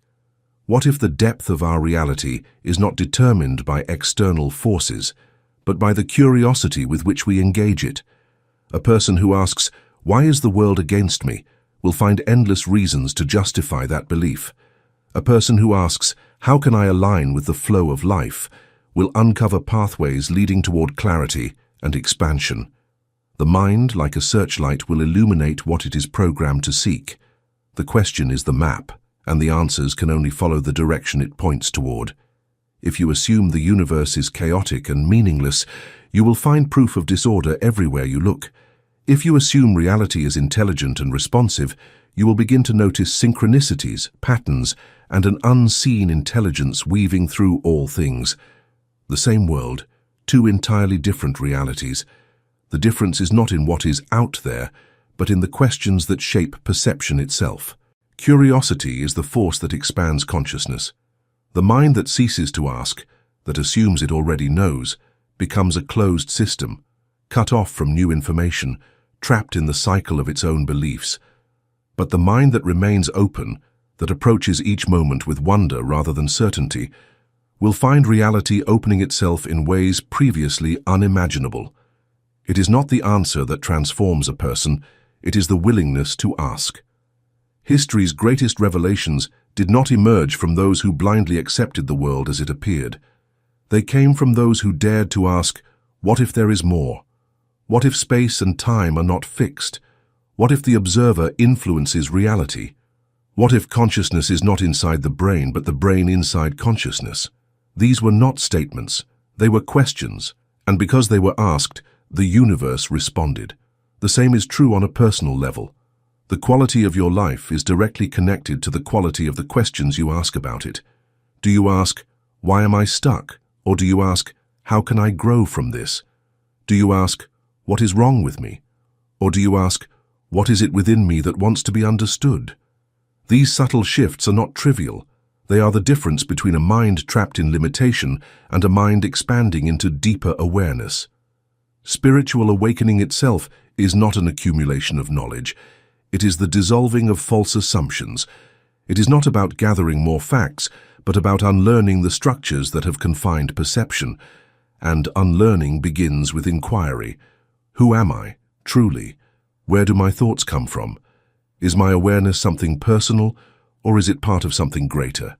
Speaker 1: What if the depth of our reality is not determined by external forces, but by the curiosity with which we engage it? A person who asks, "Why is the world against me?" will find endless reasons to justify that belief. A person who asks, "How can I align with the flow of life?" will uncover pathways leading toward clarity and expansion. The mind, like a searchlight, will illuminate what it is programmed to seek. The question is the map, and the answers can only follow the direction it points toward. If you assume the universe is chaotic and meaningless, you will find proof of disorder everywhere you look. If you assume reality is intelligent and responsive, you will begin to notice synchronicities, patterns, and an unseen intelligence weaving through all things. The same world, two entirely different realities. The difference is not in what is out there, but in the questions that shape perception itself. Curiosity is the force that expands consciousness. The mind that ceases to ask, that assumes it already knows, becomes a closed system, cut off from new information, trapped in the cycle of its own beliefs. But the mind that remains open, that approaches each moment with wonder rather than certainty, will find reality opening itself in ways previously unimaginable. It is not the answer that transforms a person, it is the willingness to ask. History's greatest revelations did not emerge from those who blindly accepted the world as it appeared. They came from those who dared to ask, what if there is more? What if space and time are not fixed? What if the observer influences reality? What if consciousness is not inside the brain, but the brain inside consciousness? These were not statements, they were questions, and because they were asked, the universe responded. The same is true on a personal level. The quality of your life is directly connected to the quality of the questions you ask about it. Do you ask, why am I stuck? Or do you ask, how can I grow from this? Do you ask, what is wrong with me? Or do you ask, what is it within me that wants to be understood? These subtle shifts are not trivial. They are the difference between a mind trapped in limitation and a mind expanding into deeper awareness. Spiritual awakening itself is not an accumulation of knowledge. It is the dissolving of false assumptions. It is not about gathering more facts, but about unlearning the structures that have confined perception. And unlearning begins with inquiry. Who am I, truly? Where do my thoughts come from? Is my awareness something personal, or is it part of something greater?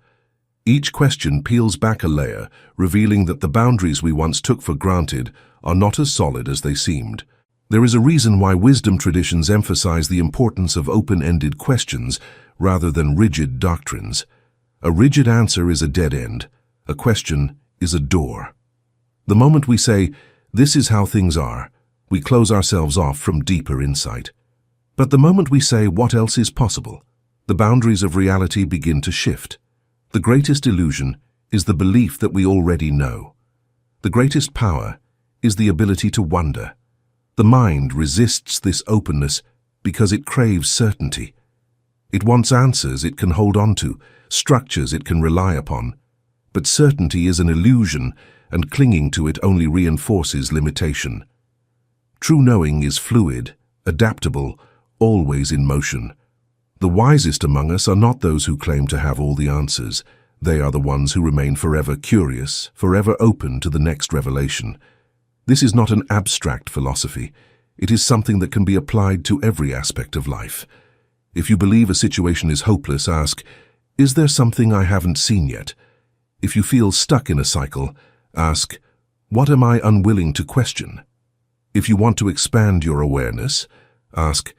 Speaker 1: Each question peels back a layer, revealing that the boundaries we once took for granted are not as solid as they seemed. There is a reason why wisdom traditions emphasize the importance of open-ended questions rather than rigid doctrines. A rigid answer is a dead end. A question is a door. The moment we say, "This is how things are," we close ourselves off from deeper insight. But the moment we say, "What else is possible?" the boundaries of reality begin to shift. The greatest illusion is the belief that we already know. The greatest power is the ability to wonder. The mind resists this openness because it craves certainty. It wants answers it can hold on to, structures it can rely upon. But certainty is an illusion, and clinging to it only reinforces limitation. True knowing is fluid, adaptable, always in motion. The wisest among us are not those who claim to have all the answers. They are the ones who remain forever curious, forever open to the next revelation. This is not an abstract philosophy. It is something that can be applied to every aspect of life. If you believe a situation is hopeless, ask, "Is there something I haven't seen yet?" If you feel stuck in a cycle, ask, "What am I unwilling to question?" If you want to expand your awareness, ask,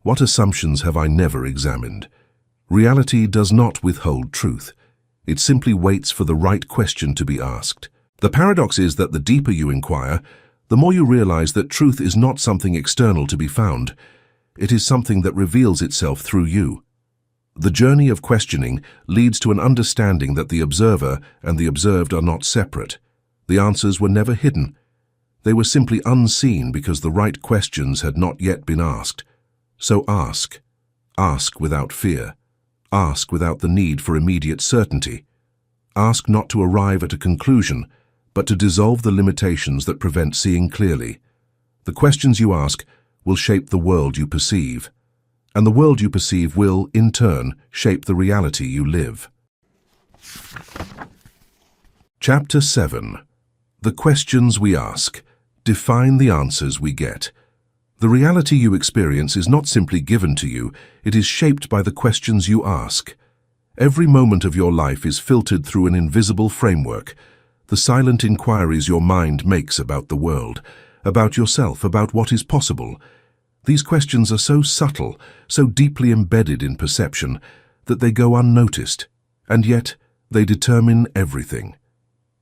Speaker 1: "What assumptions have I never examined?" Reality does not withhold truth. It simply waits for the right question to be asked. The paradox is that the deeper you inquire, the more you realize that truth is not something external to be found. It is something that reveals itself through you. The journey of questioning leads to an understanding that the observer and the observed are not separate. The answers were never hidden. They were simply unseen because the right questions had not yet been asked. So ask. Ask without fear. Ask without the need for immediate certainty. Ask not to arrive at a conclusion, but to dissolve the limitations that prevent seeing clearly. The questions you ask will shape the world you perceive, and the world you perceive will, in turn, shape the reality you live. Chapter 7. The questions we ask define the answers we get. The reality you experience is not simply given to you, it is shaped by the questions you ask. Every moment of your life is filtered through an invisible framework, the silent inquiries your mind makes about the world, about yourself, about what is possible. These questions are so subtle, so deeply embedded in perception, that they go unnoticed, and yet they determine everything.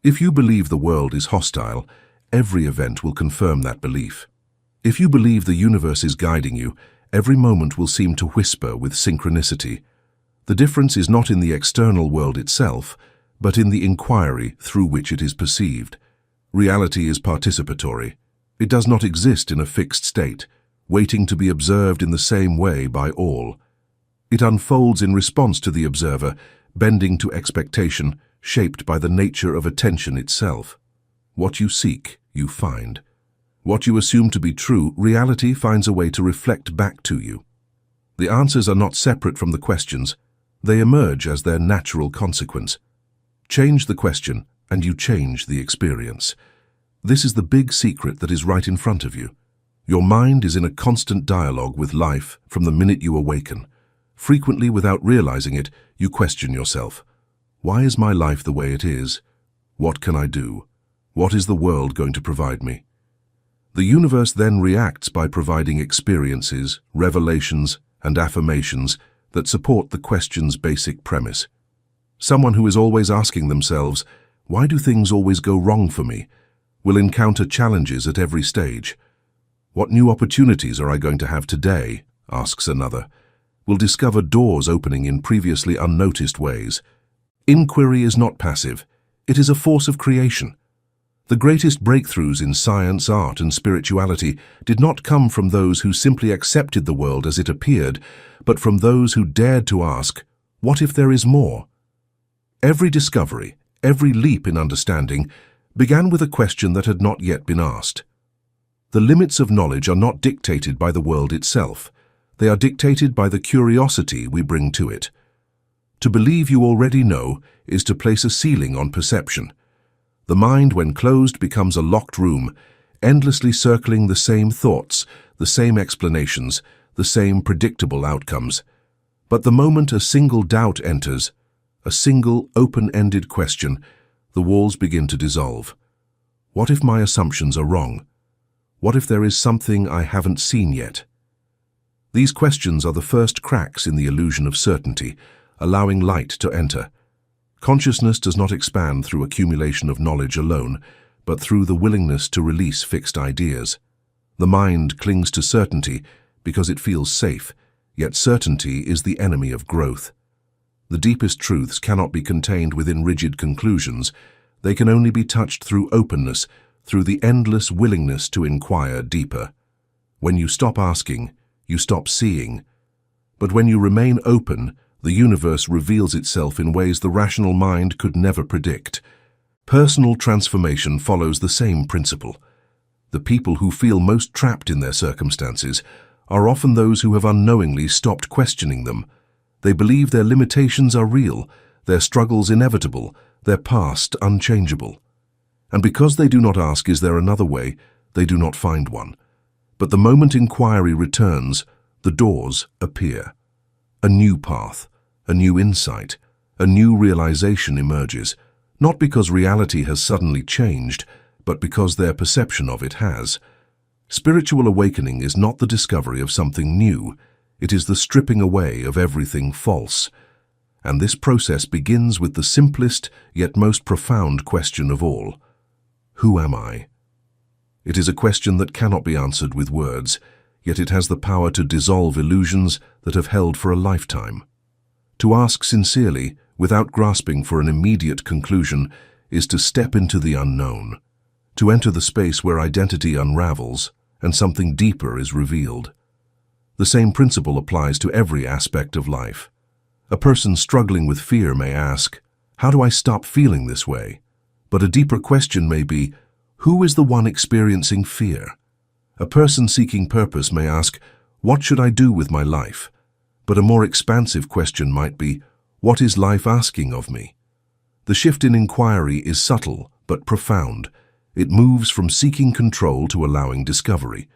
Speaker 1: If you believe the world is hostile, every event will confirm that belief. If you believe the universe is guiding you, every moment will seem to whisper with synchronicity. The difference is not in the external world itself, but in the inquiry through which it is perceived. Reality is participatory. It does not exist in a fixed state, waiting to be observed in the same way by all. It unfolds in response to the observer, bending to expectation, shaped by the nature of attention itself. What you seek, you find. What you assume to be true, reality finds a way to reflect back to you. The answers are not separate from the questions. They emerge as their natural consequence. Change the question, and you change the experience. This is the big secret that is right in front of you. Your mind is in a constant dialogue with life from the minute you awaken. Frequently, without realizing it, you question yourself. Why is my life the way it is? What can I do? What is the world going to provide me? The universe then reacts by providing experiences, revelations, and affirmations that support the question's basic premise. Someone who is always asking themselves, "Why do things always go wrong for me?" will encounter challenges at every stage. "What new opportunities are I going to have today?" asks another. Will discover doors opening in previously unnoticed ways. Inquiry is not passive. It is a force of creation. The greatest breakthroughs in science, art, and spirituality did not come from those who simply accepted the world as it appeared, but from those who dared to ask, what if there is more? Every discovery, every leap in understanding, began with a question that had not yet been asked. The limits of knowledge are not dictated by the world itself. They are dictated by the curiosity we bring to it. To believe you already know is to place a ceiling on perception. The mind, when closed, becomes a locked room, endlessly circling the same thoughts, the same explanations, the same predictable outcomes. But the moment a single doubt enters, a single open-ended question, the walls begin to dissolve. What if my assumptions are wrong? What if there is something I haven't seen yet? These questions are the first cracks in the illusion of certainty, allowing light to enter. Consciousness does not expand through accumulation of knowledge alone, but through the willingness to release fixed ideas. The mind clings to certainty because it feels safe, yet certainty is the enemy of growth. The deepest truths cannot be contained within rigid conclusions. They can only be touched through openness, through the endless willingness to inquire deeper. When you stop asking, you stop seeing. But when you remain open, the universe reveals itself in ways the rational mind could never predict. Personal transformation follows the same principle. The people who feel most trapped in their circumstances are often those who have unknowingly stopped questioning them. They believe their limitations are real, their struggles inevitable, their past unchangeable. And because they do not ask, is there another way, they do not find one. But the moment inquiry returns, the doors appear. A new path, a new insight, a new realization emerges, not because reality has suddenly changed, but because their perception of it has. Spiritual awakening is not the discovery of something new, it is the stripping away of everything false. And this process begins with the simplest yet most profound question of all. Who am I? It is a question that cannot be answered with words, yet it has the power to dissolve illusions that have held for a lifetime. To ask sincerely, without grasping for an immediate conclusion, is to step into the unknown, to enter the space where identity unravels and something deeper is revealed. The same principle applies to every aspect of life. A person struggling with fear may ask, how do I stop feeling this way? But a deeper question may be, who is the one experiencing fear? A person seeking purpose may ask, what should I do with my life? But a more expansive question might be, what is life asking of me? The shift in inquiry is subtle but profound. It moves from seeking control to allowing discovery.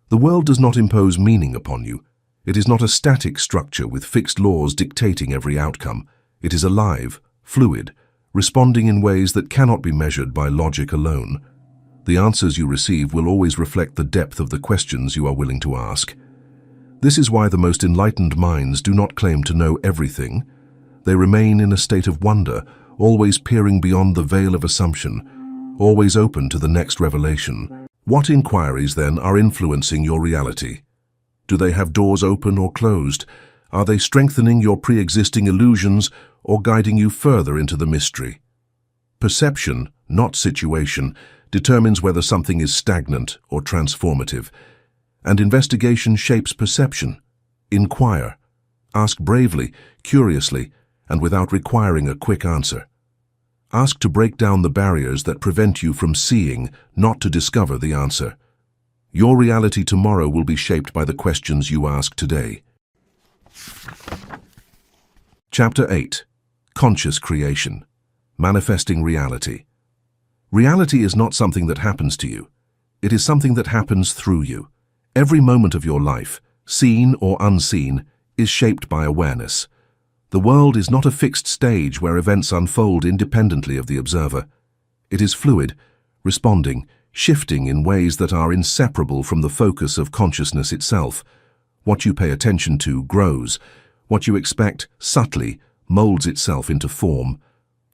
Speaker 1: The world does not impose meaning upon you. It is not a static structure with fixed laws dictating every outcome. It is alive, fluid, responding in ways that cannot be measured by logic alone. The answers you receive will always reflect the depth of the questions you are willing to ask. This is why the most enlightened minds do not claim to know everything. They remain in a state of wonder, always peering beyond the veil of assumption, always open to the next revelation. What inquiries, then, are influencing your reality? Do they have doors open or closed? Are they strengthening your pre-existing illusions or guiding you further into the mystery? Perception, not situation, determines whether something is stagnant or transformative. And investigation shapes perception. Inquire. Ask bravely, curiously, and without requiring a quick answer. Ask to break down the barriers that prevent you from seeing, not to discover the answer. Your reality tomorrow will be shaped by the questions you ask today. Chapter 8. Conscious Creation. Manifesting Reality. Reality is not something that happens to you. It is something that happens through you. Every moment of your life, seen or unseen, is shaped by awareness. The world is not a fixed stage where events unfold independently of the observer. It is fluid, responding, shifting in ways that are inseparable from the focus of consciousness itself. What you pay attention to grows. What you expect subtly molds itself into form.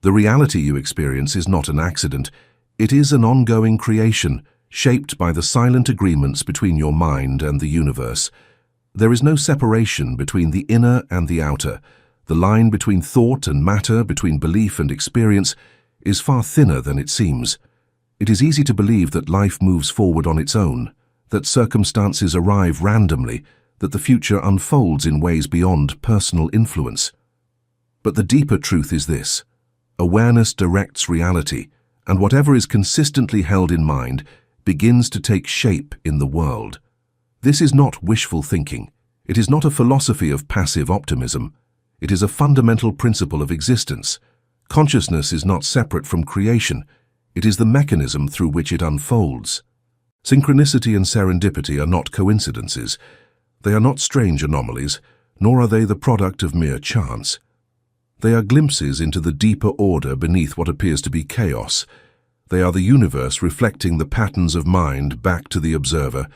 Speaker 1: The reality you experience is not an accident. It is an ongoing creation, shaped by the silent agreements between your mind and the universe. There is no separation between the inner and the outer. The line between thought and matter, between belief and experience, is far thinner than it seems. It is easy to believe that life moves forward on its own, that circumstances arrive randomly, that the future unfolds in ways beyond personal influence. But the deeper truth is this: awareness directs reality, and whatever is consistently held in mind begins to take shape in the world. This is not wishful thinking. It is not a philosophy of passive optimism. It is a fundamental principle of existence. Consciousness is not separate from creation. It is the mechanism through which it unfolds. Synchronicity and serendipity are not coincidences. They are not strange anomalies, nor are they the product of mere chance. They are glimpses into the deeper order beneath what appears to be chaos. They are the universe reflecting the patterns of mind back to the observer,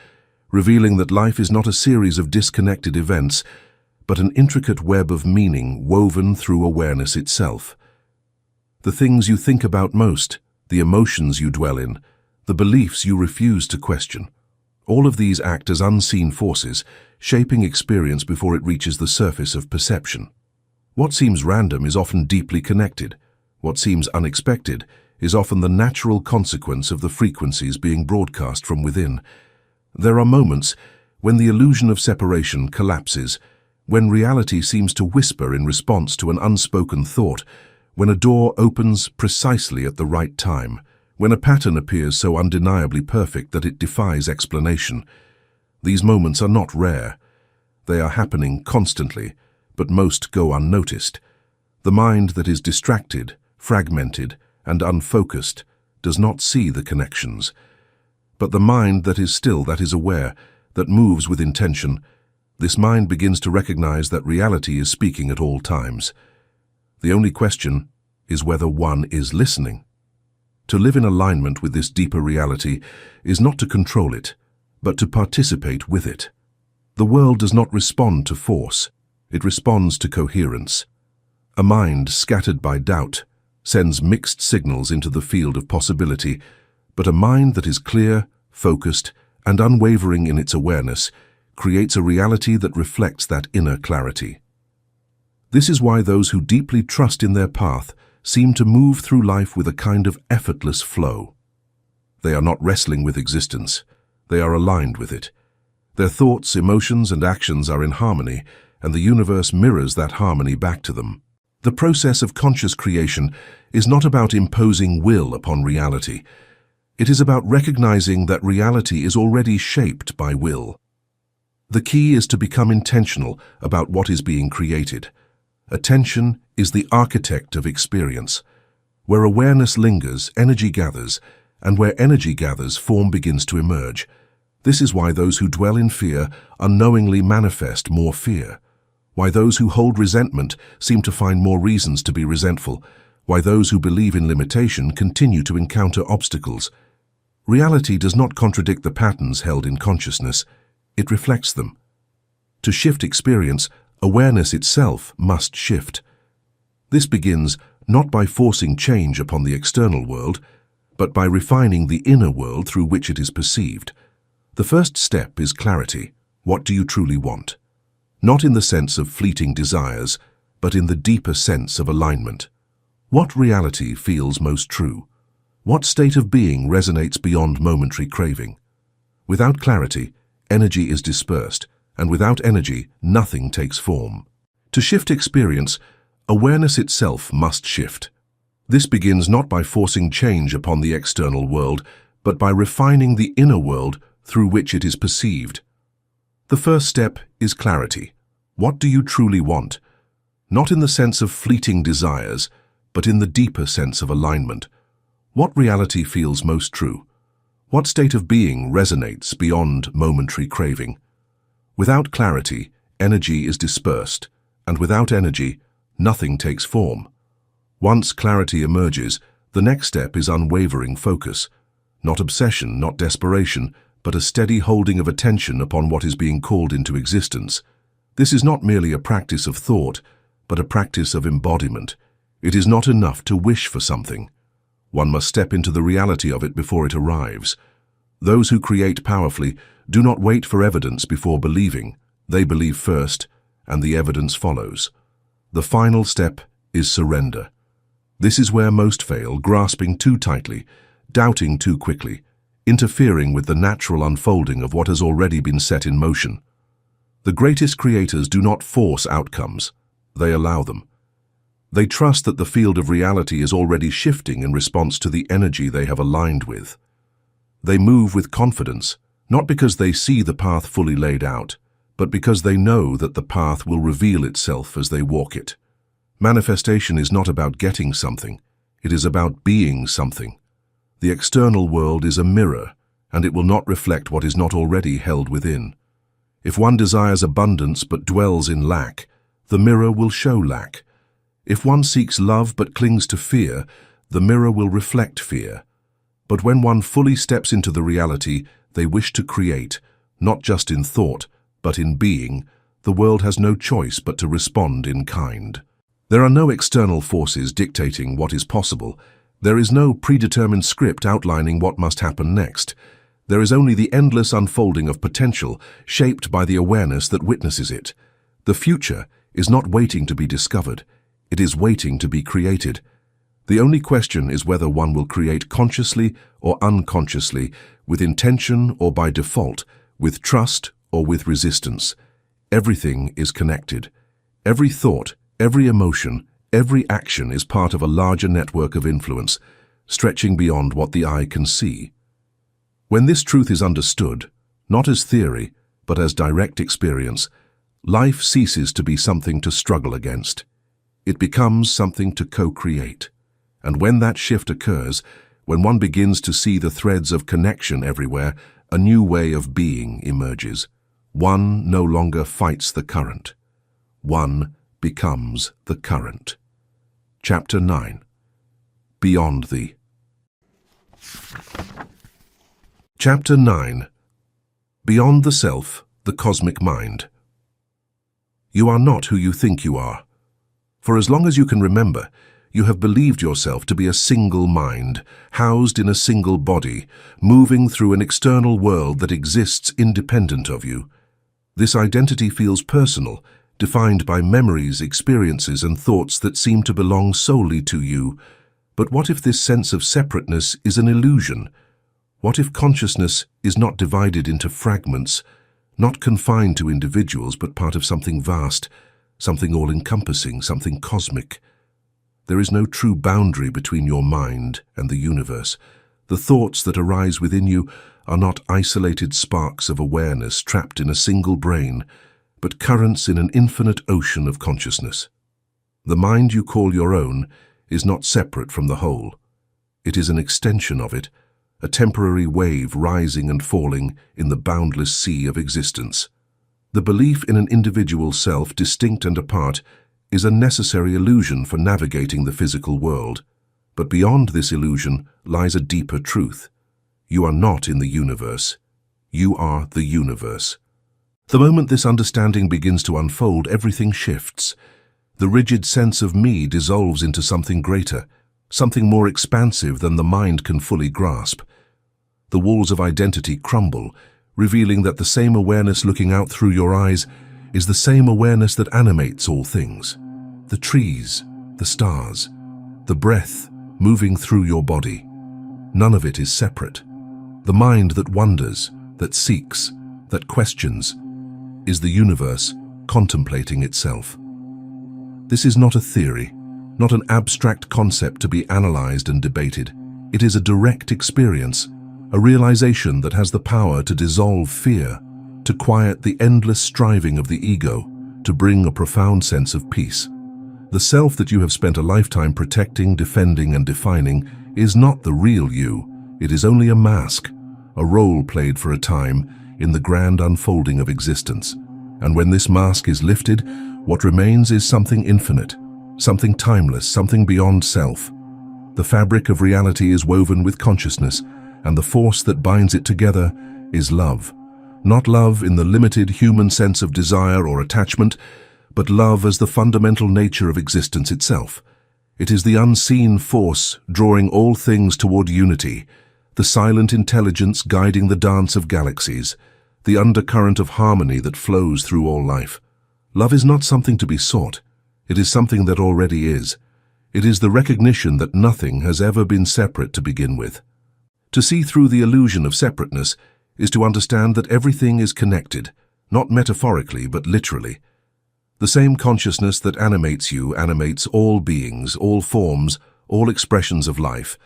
Speaker 1: revealing that life is not a series of disconnected events, but an intricate web of meaning woven through awareness itself. The things you think about most, the emotions you dwell in, the beliefs you refuse to question, all of these act as unseen forces, shaping experience before it reaches the surface of perception. What seems random is often deeply connected. What seems unexpected is often the natural consequence of the frequencies being broadcast from within. There are moments when the illusion of separation collapses, when reality seems to whisper in response to an unspoken thought, when a door opens precisely at the right time, when a pattern appears so undeniably perfect that it defies explanation. These moments are not rare. They are happening constantly, but most go unnoticed. The mind that is distracted, fragmented, and unfocused does not see the connections. But the mind that is still, that is aware, that moves with intention, this mind begins to recognize that reality is speaking at all times. The only question is whether one is listening. To live in alignment with this deeper reality is not to control it, but to participate with it. The world does not respond to force, it responds to coherence. A mind scattered by doubt sends mixed signals into the field of possibility, but a mind that is clear, focused, and unwavering in its awareness creates a reality that reflects that inner clarity. This is why those who deeply trust in their path seem to move through life with a kind of effortless flow. They are not wrestling with existence, they are aligned with it. Their thoughts, emotions, and actions are in harmony, and the universe mirrors that harmony back to them. The process of conscious creation is not about imposing will upon reality. It is about recognizing that reality is already shaped by will. The key is to become intentional about what is being created. Attention is the architect of experience. Where awareness lingers, energy gathers, and where energy gathers, form begins to emerge. This is why those who dwell in fear unknowingly manifest more fear. Why those who hold resentment seem to find more reasons to be resentful. Why those who believe in limitation continue to encounter obstacles. Reality does not contradict the patterns held in consciousness. It reflects them. To shift experience, awareness itself must shift. This begins not by forcing change upon the external world, but by refining the inner world through which it is perceived. The first step is clarity. What do you truly want? Not in the sense of fleeting desires, but in the deeper sense of alignment. What reality feels most true? What state of being resonates beyond momentary craving? Without clarity, energy is dispersed, and without energy, nothing takes form. To shift experience, awareness itself must shift. This begins not by forcing change upon the external world, but by refining the inner world through which it is perceived. The first step is clarity. What do you truly want? Not in the sense of fleeting desires, but in the deeper sense of alignment. What reality feels most true? What state of being resonates beyond momentary craving? Without clarity, energy is dispersed, and without energy, nothing takes form. Once clarity emerges, the next step is unwavering focus. Not obsession, not desperation, but a steady holding of attention upon what is being called into existence. This is not merely a practice of thought, but a practice of embodiment. It is not enough to wish for something. One must step into the reality of it before it arrives. Those who create powerfully do not wait for evidence before believing. They believe first, and the evidence follows. The final step is surrender. This is where most fail, grasping too tightly, doubting too quickly, interfering with the natural unfolding of what has already been set in motion. The greatest creators do not force outcomes, they allow them. They trust that the field of reality is already shifting in response to the energy they have aligned with. They move with confidence, not because they see the path fully laid out, but because they know that the path will reveal itself as they walk it. Manifestation is not about getting something, it is about being something. The external world is a mirror, and it will not reflect what is not already held within. If one desires abundance but dwells in lack, the mirror will show lack. If one seeks love but clings to fear, the mirror will reflect fear. But when one fully steps into the reality they wish to create, not just in thought, but in being, the world has no choice but to respond in kind. There are no external forces dictating what is possible. There is no predetermined script outlining what must happen next. There is only the endless unfolding of potential, shaped by the awareness that witnesses it. The future is not waiting to be discovered. It is waiting to be created. The only question is whether one will create consciously or unconsciously, with intention or by default, with trust or with resistance. Everything is connected. Every thought, every emotion, every action is part of a larger network of influence, stretching beyond what the eye can see. When this truth is understood, not as theory, but as direct experience, life ceases to be something to struggle against. It becomes something to co-create. And when that shift occurs, when one begins to see the threads of connection everywhere, a new way of being emerges. One no longer fights the current. One becomes the current. Chapter 9. Beyond the. Chapter 9. Beyond the Self, the Cosmic Mind. You are not who you think you are. For as long as you can remember, you have believed yourself to be a single mind, housed in a single body, moving through an external world that exists independent of you. This identity feels personal, defined by memories, experiences, and thoughts that seem to belong solely to you. But what if this sense of separateness is an illusion? What if consciousness is not divided into fragments, not confined to individuals, but part of something vast, something all-encompassing, something cosmic? There is no true boundary between your mind and the universe. The thoughts that arise within you are not isolated sparks of awareness trapped in a single brain, but currents in an infinite ocean of consciousness. The mind you call your own is not separate from the whole. It is an extension of it, a temporary wave rising and falling in the boundless sea of existence. The belief in an individual self, distinct and apart, is a necessary illusion for navigating the physical world. But beyond this illusion lies a deeper truth. You are not in the universe. You are the universe. The moment this understanding begins to unfold, everything shifts. The rigid sense of me dissolves into something greater, something more expansive than the mind can fully grasp. The walls of identity crumble, revealing that the same awareness looking out through your eyes is the same awareness that animates all things. The trees, the stars, the breath moving through your body. None of it is separate. The mind that wonders, that seeks, that questions, is the universe contemplating itself. This is not a theory, not an abstract concept to be analyzed and debated. It is a direct experience, a realization that has the power to dissolve fear, to quiet the endless striving of the ego, to bring a profound sense of peace. The self that you have spent a lifetime protecting, defending, and defining is not the real you. It is only a mask, a role played for a time in the grand unfolding of existence. And when this mask is lifted, what remains is something infinite, something timeless, something beyond self. The fabric of reality is woven with consciousness, and the force that binds it together is love. Not love in the limited human sense of desire or attachment, but love as the fundamental nature of existence itself. It is the unseen force drawing all things toward unity, the silent intelligence guiding the dance of galaxies, the undercurrent of harmony that flows through all life. Love is not something to be sought. It is something that already is. It is the recognition that nothing has ever been separate to begin with. To see through the illusion of separateness is to understand that everything is connected, not metaphorically but literally. The same consciousness that animates you animates all beings, all forms, all expressions of life.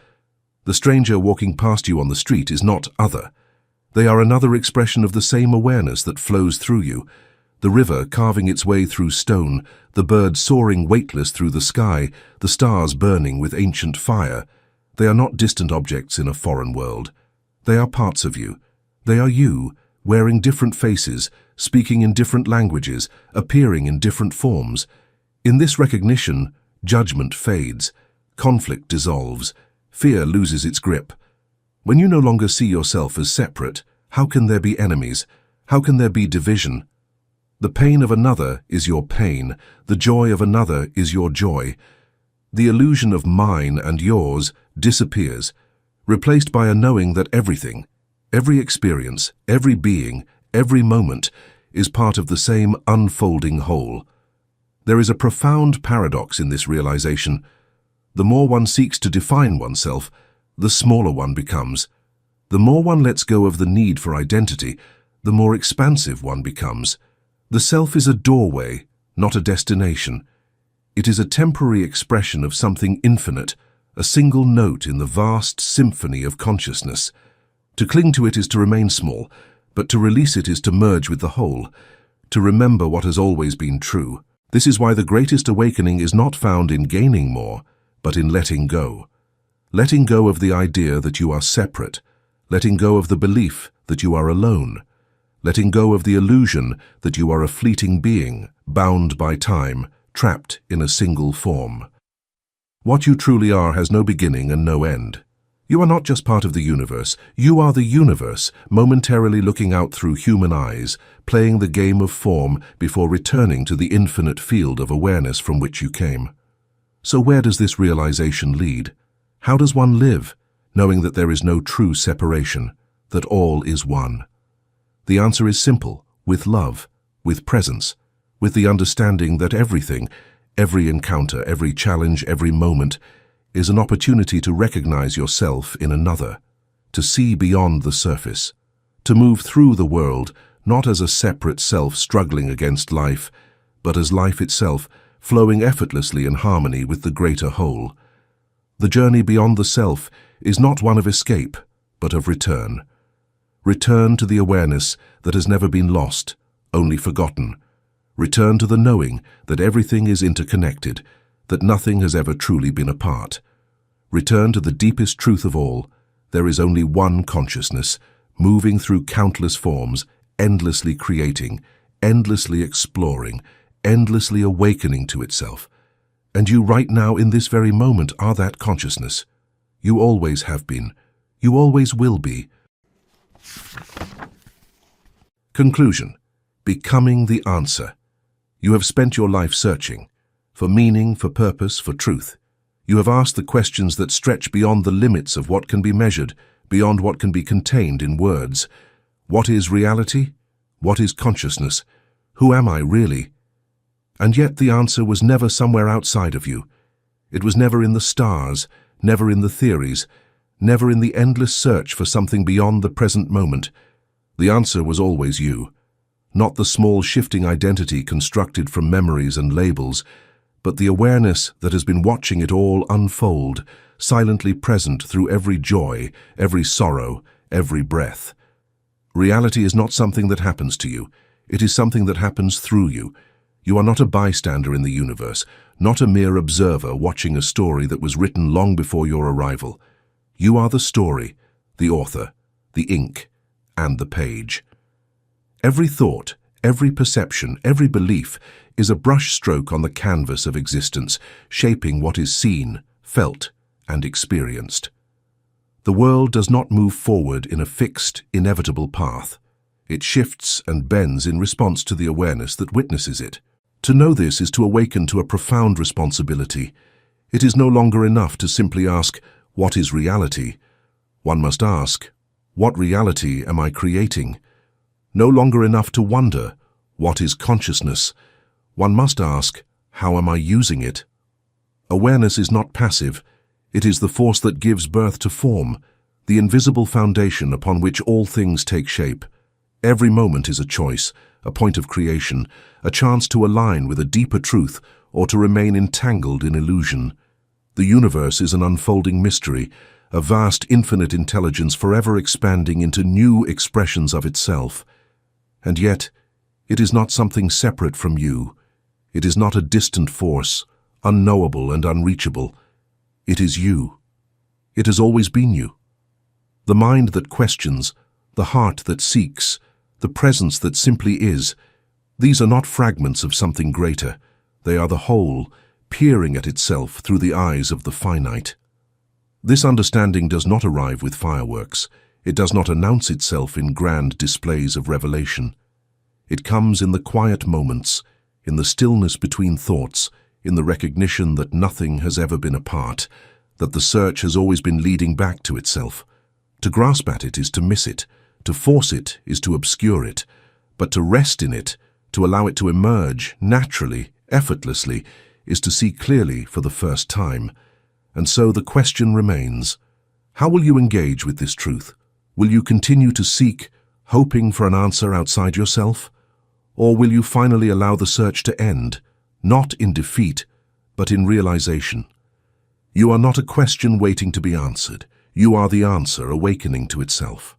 Speaker 1: The stranger walking past you on the street is not other. They are another expression of the same awareness that flows through you. The river carving its way through stone, the bird soaring weightless through the sky, the stars burning with ancient fire. They are not distant objects in a foreign world. They are parts of you. They are you, wearing different faces, speaking in different languages, appearing in different forms. In this recognition, judgment fades, conflict dissolves, fear loses its grip. When you no longer see yourself as separate, how can there be enemies? How can there be division? The pain of another is your pain. The joy of another is your joy. The illusion of mine and yours disappears, replaced by a knowing that everything, every experience, every being, every moment is part of the same unfolding whole. There is a profound paradox in this realization. The more one seeks to define oneself, the smaller one becomes. The more one lets go of the need for identity, the more expansive one becomes. The self is a doorway, not a destination. It is a temporary expression of something infinite, a single note in the vast symphony of consciousness. To cling to it is to remain small, but to release it is to merge with the whole, to remember what has always been true. This is why the greatest awakening is not found in gaining more, but in letting go. Letting go of the idea that you are separate, letting go of the belief that you are alone, letting go of the illusion that you are a fleeting being, bound by time, trapped in a single form. What you truly are has no beginning and no end. You are not just part of the universe, you are the universe, momentarily looking out through human eyes, playing the game of form before returning to the infinite field of awareness from which you came. So where does this realization lead? How does one live, knowing that there is no true separation, that all is one? The answer is simple: with love, with presence, with the understanding that everything, every encounter, every challenge, every moment, is an opportunity to recognize yourself in another, to see beyond the surface, to move through the world not as a separate self struggling against life, but as life itself, flowing effortlessly in harmony with the greater whole. The journey beyond the self is not one of escape, but of return. Return to the awareness that has never been lost, only forgotten. Return to the knowing that everything is interconnected, that nothing has ever truly been apart. Return to the deepest truth of all: there is only one consciousness, moving through countless forms, endlessly creating, endlessly exploring, endlessly awakening to itself. And you right now in this very moment are that consciousness. You always have been. You always will be. Conclusion. Becoming the answer. You have spent your life searching for meaning, for purpose, for truth. You have asked the questions that stretch beyond the limits of what can be measured, beyond what can be contained in words. What is reality? What is consciousness? Who am I really? And yet the answer was never somewhere outside of you. It was never in the stars, never in the theories, never in the endless search for something beyond the present moment. The answer was always you. Not the small shifting identity constructed from memories and labels, but the awareness that has been watching it all unfold, silently present through every joy, every sorrow, every breath. Reality is not something that happens to you. It is something that happens through you. You are not a bystander in the universe, not a mere observer watching a story that was written long before your arrival. You are the story, the author, the ink, and the page. Every thought, every perception, every belief is a brushstroke on the canvas of existence, shaping what is seen, felt, and experienced. The world does not move forward in a fixed, inevitable path. It shifts and bends in response to the awareness that witnesses it. To know this is to awaken to a profound responsibility. It is no longer enough to simply ask, what is reality? One must ask, what reality am I creating? No longer enough to wonder, what is consciousness? One must ask, how am I using it? Awareness is not passive. It is the force that gives birth to form, the invisible foundation upon which all things take shape. Every moment is a choice, a point of creation, a chance to align with a deeper truth or to remain entangled in illusion. The universe is an unfolding mystery, a vast infinite intelligence forever expanding into new expressions of itself. And yet, it is not something separate from you. It is not a distant force, unknowable and unreachable. It is you. It has always been you. The mind that questions, the heart that seeks, the presence that simply is, these are not fragments of something greater. They are the whole, peering at itself through the eyes of the finite. This understanding does not arrive with fireworks. It does not announce itself in grand displays of revelation. It comes in the quiet moments, in the stillness between thoughts, in the recognition that nothing has ever been apart, that the search has always been leading back to itself. To grasp at it is to miss it, to force it is to obscure it, but to rest in it, to allow it to emerge naturally, effortlessly, is to see clearly for the first time. And so the question remains, how will you engage with this truth? Will you continue to seek, hoping for an answer outside yourself? Or will you finally allow the search to end, not in defeat, but in realization? You are not a question waiting to be answered. You are the answer awakening to itself.